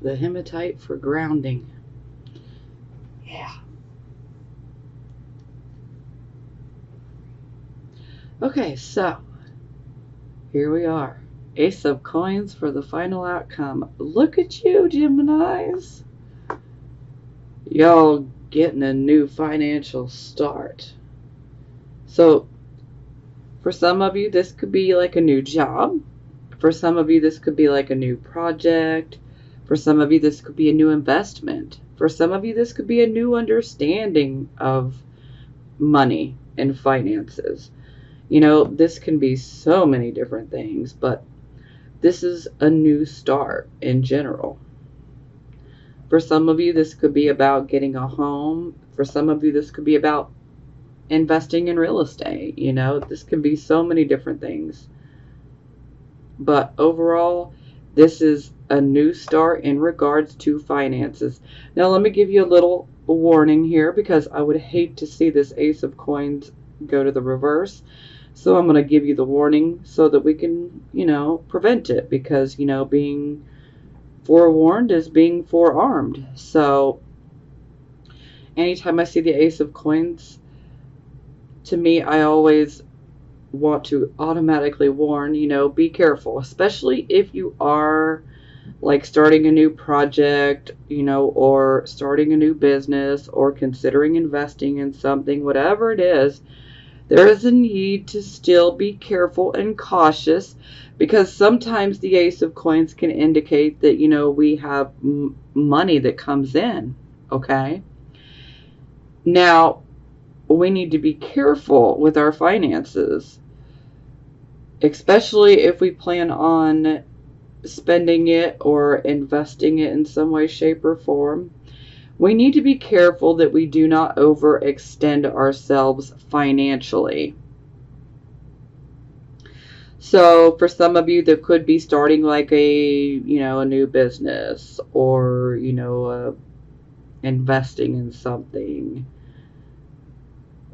the hematite for grounding. Yeah. Okay, so here we are. Ace of Coins for the final outcome. Look at you, Geminis. Y'all getting a new financial start. So, for some of you, this could be like a new job. For some of you, this could be like a new project. For some of you, this could be a new investment. For some of you, this could be a new understanding of money and finances. This can be so many different things, but this is a new start in general. For some of you, this could be about getting a home. For some of you, this could be about investing in real estate. This can be so many different things. But overall, this is a new start in regards to finances. Now, let me give you a little warning here because I would hate to see this Ace of Coins go to the reverse. So I'm going to give you the warning so that we can, prevent it because, being forewarned is being forearmed. So anytime I see the Ace of Coins, to me, I always want to automatically warn, be careful, especially if you are like starting a new project, or starting a new business or considering investing in something, whatever it is. There is a need to still be careful and cautious because sometimes the Ace of Coins can indicate that, we have money that comes in, okay? Now, we need to be careful with our finances, especially if we plan on spending it or investing it in some way, shape, or form. We need to be careful that we do not overextend ourselves financially. So for some of you that could be starting like a new business, or investing in something,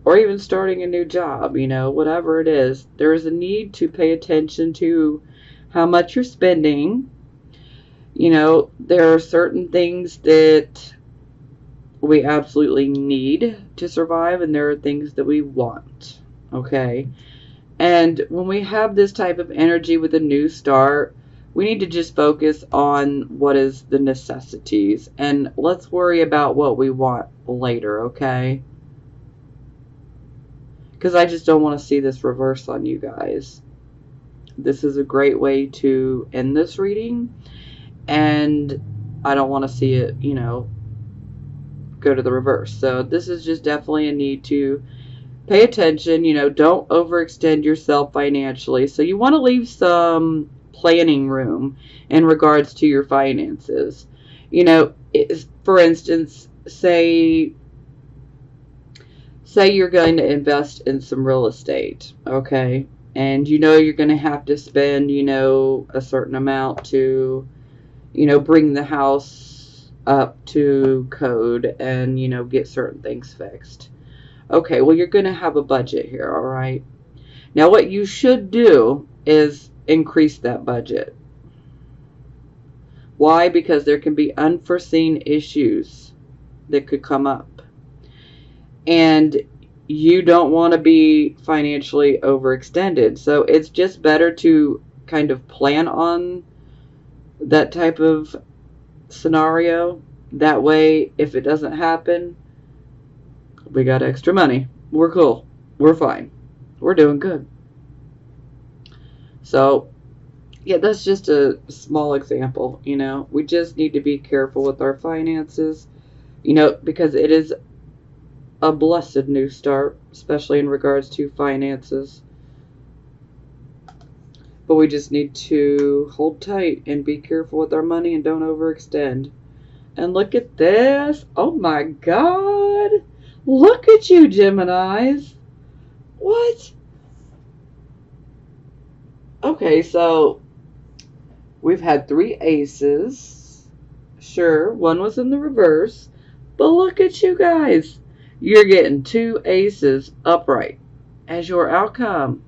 or even starting a new job, whatever it is, there is a need to pay attention to how much you're spending. There are certain things that we absolutely need to survive, and there are things that we want. Okay? And when we have this type of energy with a new start, we need to just focus on what is the necessities, and let's worry about what we want later, okay? Because I just don't want to see this reverse on you guys. This is a great way to end this reading, and I don't want to see it, go to the reverse. So this is just definitely a need to pay attention. Don't overextend yourself financially. So you want to leave some planning room in regards to your finances. For instance, say you're going to invest in some real estate, okay? And you're going to have to spend, a certain amount to, bring the house up to code and, get certain things fixed. Okay, well, you're going to have a budget here, all right? Now, what you should do is increase that budget. Why? Because there can be unforeseen issues that could come up. And you don't want to be financially overextended. So it's just better to kind of plan on that type of scenario. That way, if it doesn't happen, we got extra money. We're cool. We're fine. We're doing good. So, yeah, that's just a small example. We just need to be careful with our finances, because it is a blessed new start, especially in regards to finances. But we just need to hold tight and be careful with our money and don't overextend. And look at this. Oh my God. Look at you, Geminis. What? Okay, so we've had 3 aces. Sure, one was in the reverse. But look at you guys. You're getting 2 aces upright as your outcome.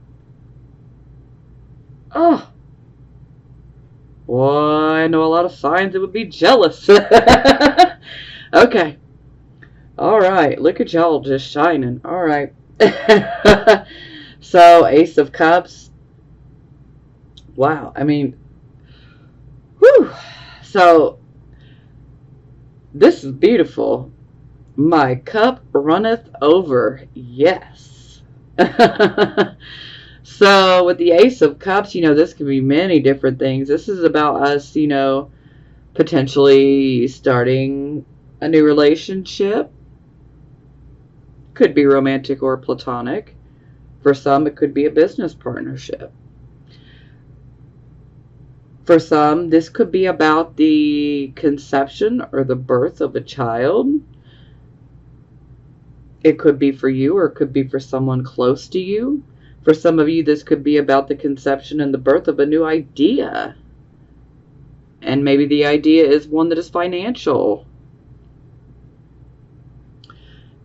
Oh. Boy, I know a lot of signs that would be jealous. Okay. All right. Look at y'all just shining. All right. So, Ace of Cups. Wow. I mean, whew. So, this is beautiful. My cup runneth over. Yes. So with the Ace of Cups, this can be many different things. This is about us, potentially starting a new relationship. Could be romantic or platonic. For some, it could be a business partnership. For some, this could be about the conception or the birth of a child. It could be for you, or it could be for someone close to you. For some of you, this could be about the conception and the birth of a new idea. And maybe the idea is one that is financial.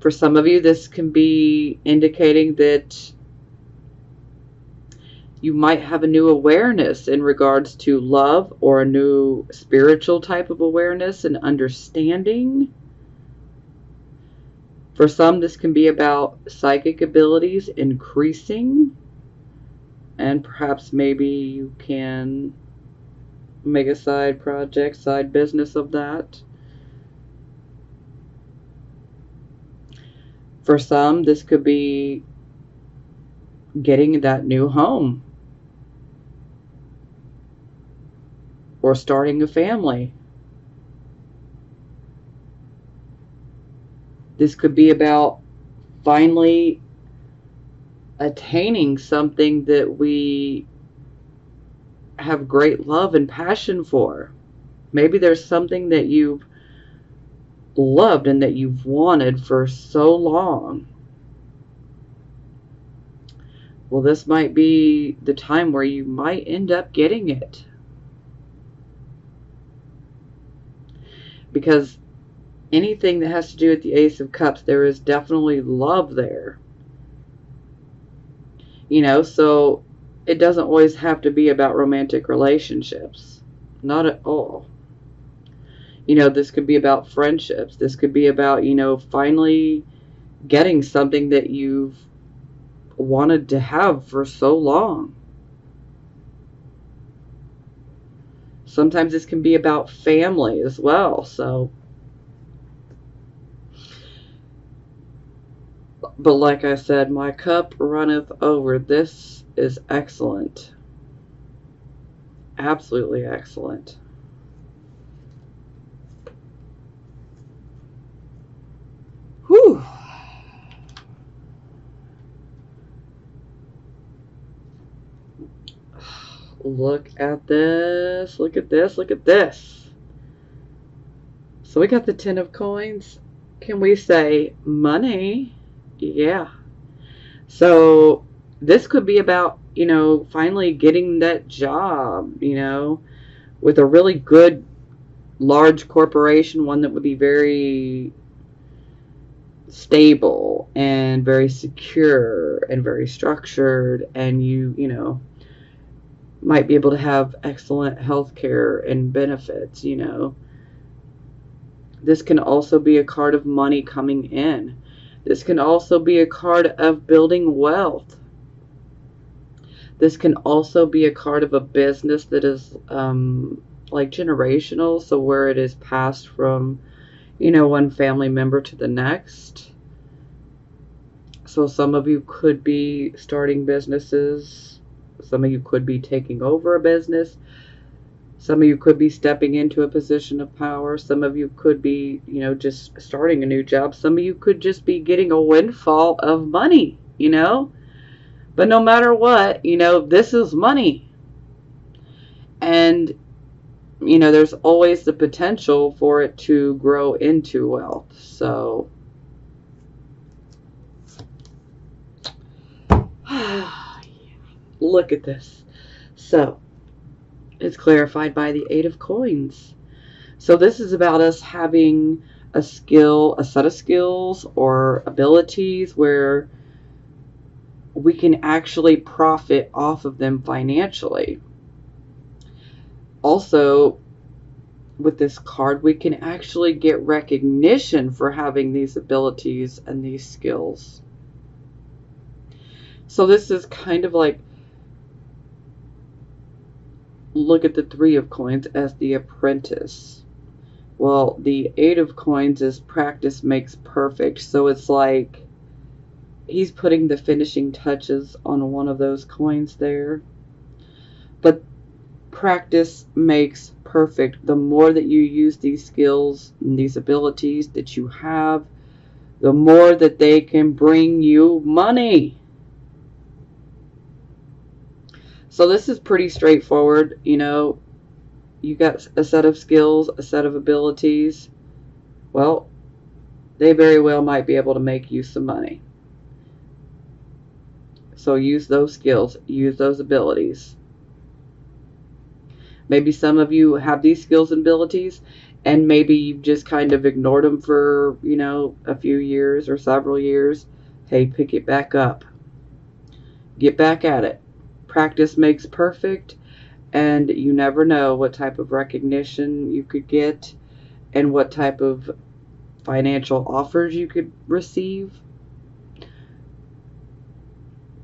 For some of you, this can be indicating that you might have a new awareness in regards to love, or a new spiritual type of awareness and understanding. For some, this can be about psychic abilities increasing, and perhaps maybe you can make a side project, side business of that. For some, this could be getting that new home, or starting a family. This could be about finally attaining something that we have great love and passion for. Maybe there's something that you've loved and that you've wanted for so long. Well, this might be the time where you might end up getting it. Because anything that has to do with the Ace of Cups, there is definitely love there. You know, so it doesn't always have to be about romantic relationships. Not at all. You know, this could be about friendships. This could be about, you know, finally getting something that you've wanted to have for so long. Sometimes this can be about family as well. So, but like I said, my cup runneth over. This is excellent. Absolutely excellent. Whew. Look at this. Look at this. Look at this. So we got the 10 of coins. Can we say money? Yeah. So this could be about, you know, finally getting that job, you know, with a really good large corporation, one that would be very stable and very secure and very structured, and you know, might be able to have excellent health care and benefits, you know. This can also be a card of money coming in. This can also be a card of building wealth. This can also be a card of a business that is like generational, so where it is passed from, you know, one family member to the next. So some of you could be starting businesses. Some of you could be taking over a business. Some of you could be stepping into a position of power. Some of you could be, you know, just starting a new job. Some of you could just be getting a windfall of money, you know. But no matter what, you know, this is money. And, you know, there's always the potential for it to grow into wealth. So, look at this. So, it's clarified by the 8 of coins. So this is about us having a skill, a set of skills or abilities where we can actually profit off of them financially. Also, with this card, we can actually get recognition for having these abilities and these skills. So this is kind of like, look at the 3 of coins as the apprentice. Well, the 8 of coins is practice makes perfect. So it's like he's putting the finishing touches on one of those coins there. But practice makes perfect. The more that you use these skills and these abilities that you have, the more that they can bring you money. So this is pretty straightforward, you know. You got a set of skills, a set of abilities. Well, they very well might be able to make you some money. So use those skills, use those abilities. Maybe some of you have these skills and abilities, and maybe you've just kind of ignored them for, you know, a few years or several years. Hey, pick it back up. Get back at it. Practice makes perfect, and you never know what type of recognition you could get and what type of financial offers you could receive.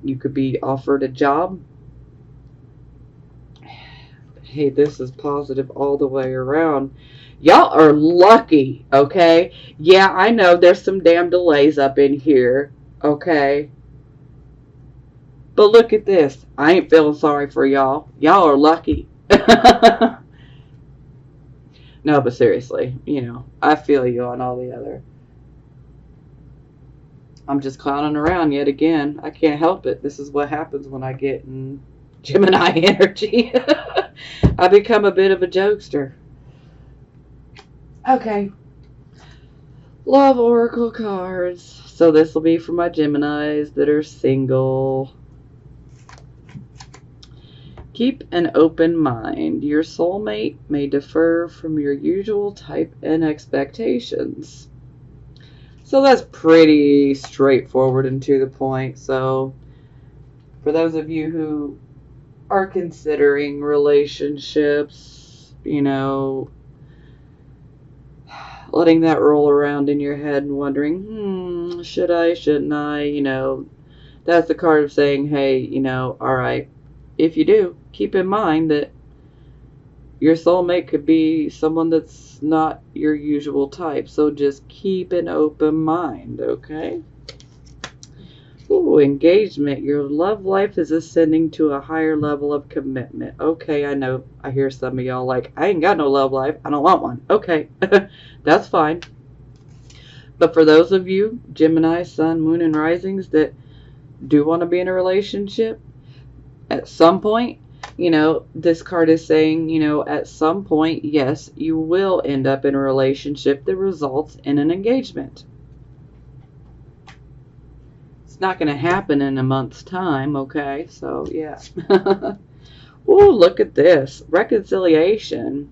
You could be offered a job. Hey, this is positive all the way around. Y'all are lucky, okay? Yeah, I know there's some damn delays up in here, okay? But look at this. I ain't feeling sorry for y'all. Y'all are lucky. No, but seriously, you know, I feel you on all the other. I'm just clowning around yet again. I can't help it. This is what happens when I get in Gemini energy. I become a bit of a jokester. Okay. Love Oracle cards. So this will be for my Geminis that are single. Keep an open mind. Your soulmate may differ from your usual type and expectations. So that's pretty straightforward and to the point. So for those of you who are considering relationships, you know, letting that roll around in your head and wondering, should I, shouldn't I, you know, that's the card of saying, hey, you know, all right, if you do, keep in mind that your soulmate could be someone that's not your usual type. So just keep an open mind, okay? Ooh, engagement. Your love life is ascending to a higher level of commitment. Okay, I know. I hear some of y'all like, I ain't got no love life. I don't want one. Okay, that's fine. But for those of you, Gemini, Sun, Moon, and Risings, that do want to be in a relationship, at some point, you know, this card is saying, you know, at some point, yes, you will end up in a relationship that results in an engagement. It's not going to happen in a month's time, okay? So, yeah. Ooh, look at this. Reconciliation.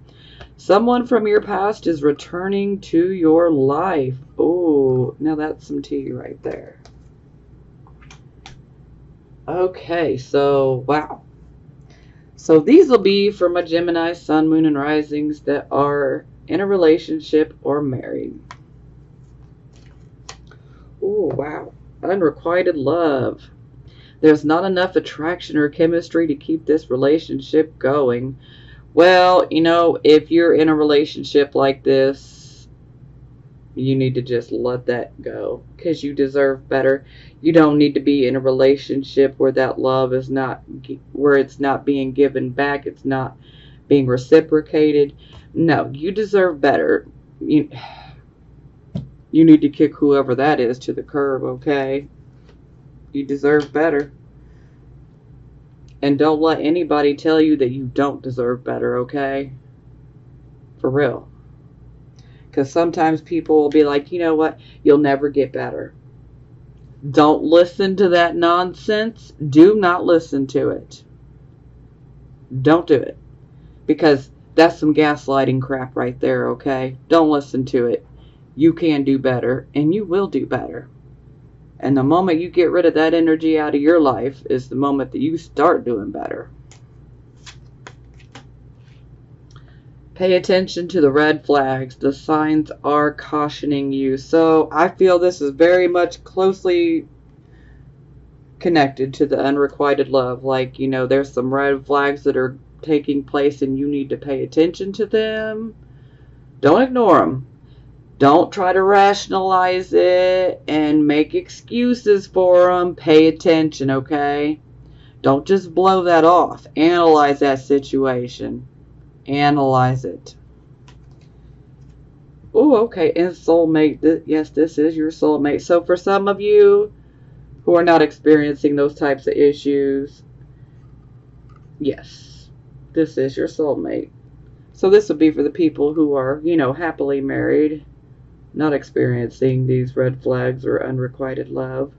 Someone from your past is returning to your life. Ooh, now that's some tea right there. Okay, so, wow. So these will be for my Gemini, Sun, Moon, and Risings that are in a relationship or married. Oh, wow. Unrequited love. There's not enough attraction or chemistry to keep this relationship going. Well, you know, if you're in a relationship like this, you need to just let that go because you deserve better. You don't need to be in a relationship where that love is not, where it's not being given back, it's not being reciprocated. No, you deserve better. You need to kick whoever that is to the curb, okay? You deserve better. And don't let anybody tell you that you don't deserve better, okay? For real. Because sometimes people will be like, you know what? You'll never get better. Don't listen to that nonsense. Do not listen to it. Don't do it. Because that's some gaslighting crap right there, okay? Don't listen to it. You can do better, and you will do better. And the moment you get rid of that energy out of your life is the moment that you start doing better. Pay attention to the red flags. The signs are cautioning you. So I feel this is very much closely connected to the unrequited love. Like, you know, there's some red flags that are taking place and you need to pay attention to them. Don't ignore them. Don't try to rationalize it and make excuses for them. Pay attention, okay? Don't just blow that off. Analyze that situation. Analyze it. Oh, okay. And soulmate. Yes, this is your soulmate. So for some of you who are not experiencing those types of issues, yes, this is your soulmate. So this would be for the people who are, you know, happily married, not experiencing these red flags or unrequited love.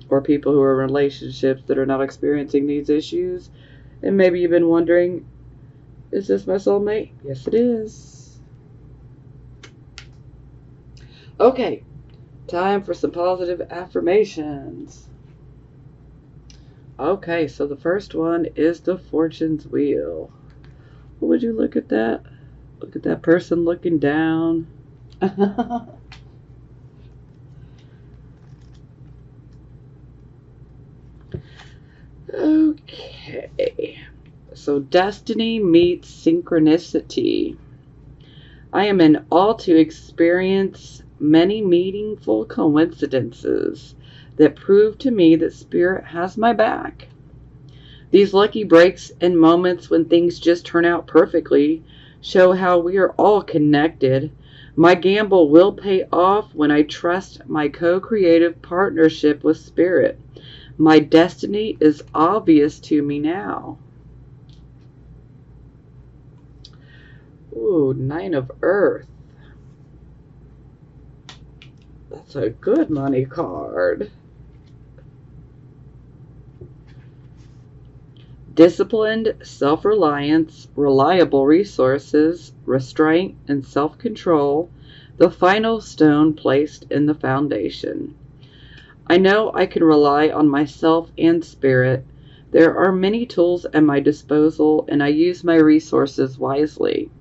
Or people who are in relationships that are not experiencing these issues. And maybe you've been wondering, is this my soulmate? Yes, it is. Okay, time for some positive affirmations. Okay, so the first one is the Fortune's Wheel. What would you look at that? Look at that person looking down. Okay. So destiny meets synchronicity. I am in awe to experience many meaningful coincidences that prove to me that Spirit has my back. These lucky breaks and moments when things just turn out perfectly show how we are all connected. My gamble will pay off when I trust my co-creative partnership with Spirit. My destiny is obvious to me now. Ooh, Nine of Earth. That's a good money card. Disciplined, self-reliance, reliable resources, restraint, and self-control, the final stone placed in the foundation. I know I can rely on myself and Spirit. There are many tools at my disposal, and I use my resources wisely,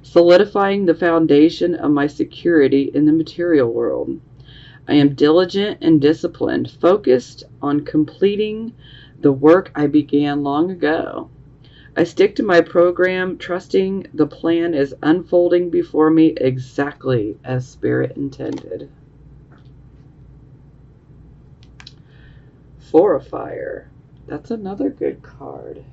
solidifying the foundation of my security in the material world. I am diligent and disciplined, focused on completing the work I began long ago. I stick to my program, trusting the plan is unfolding before me exactly as Spirit intended. Four of Fire. That's another good card.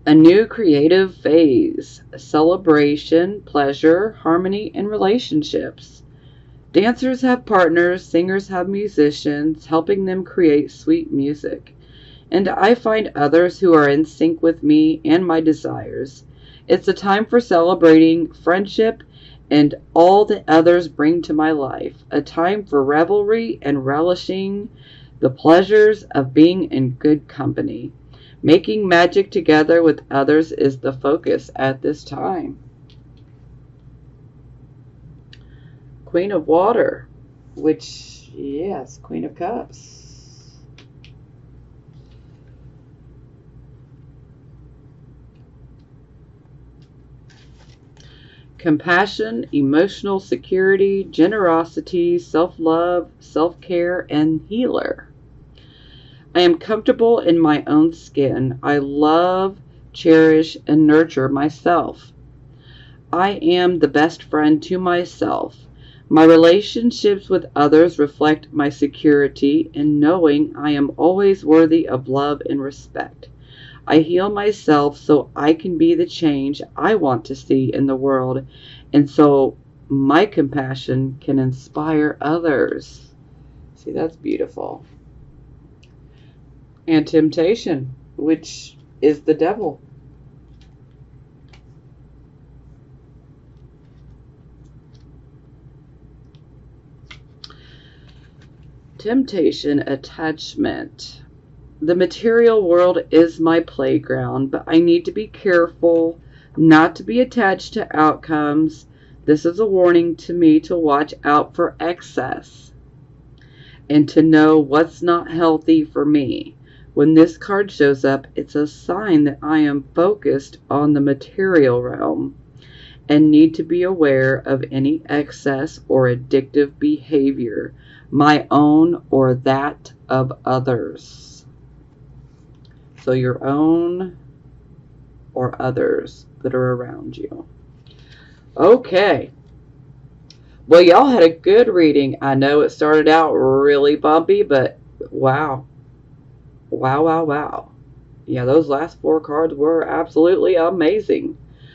A new creative phase. Celebration, pleasure, harmony, and relationships. Dancers have partners, singers have musicians, helping them create sweet music. And I find others who are in sync with me and my desires. It's a time for celebrating friendship and all that others bring to my life. A time for revelry and relishing the pleasures of being in good company. Making magic together with others is the focus at this time. Queen of Water, which, yes, Queen of Cups. Compassion, emotional security, generosity, self-love, self-care, and healer. I am comfortable in my own skin. I love, cherish, and nurture myself. I am the best friend to myself. My relationships with others reflect my security in knowing I am always worthy of love and respect. I heal myself so I can be the change I want to see in the world, and so my compassion can inspire others. See, that's beautiful. And temptation, which is the devil. Temptation, attachment. The material world is my playground, but I need to be careful not to be attached to outcomes. This is a warning to me to watch out for excess and to know what's not healthy for me. When this card shows up, it's a sign that I am focused on the material realm and need to be aware of any excess or addictive behavior, my own or that of others. So your own or others that are around you. Okay. Well, y'all had a good reading. I know it started out really bumpy, but wow. Wow, wow, wow. Yeah, those last four cards were absolutely amazing.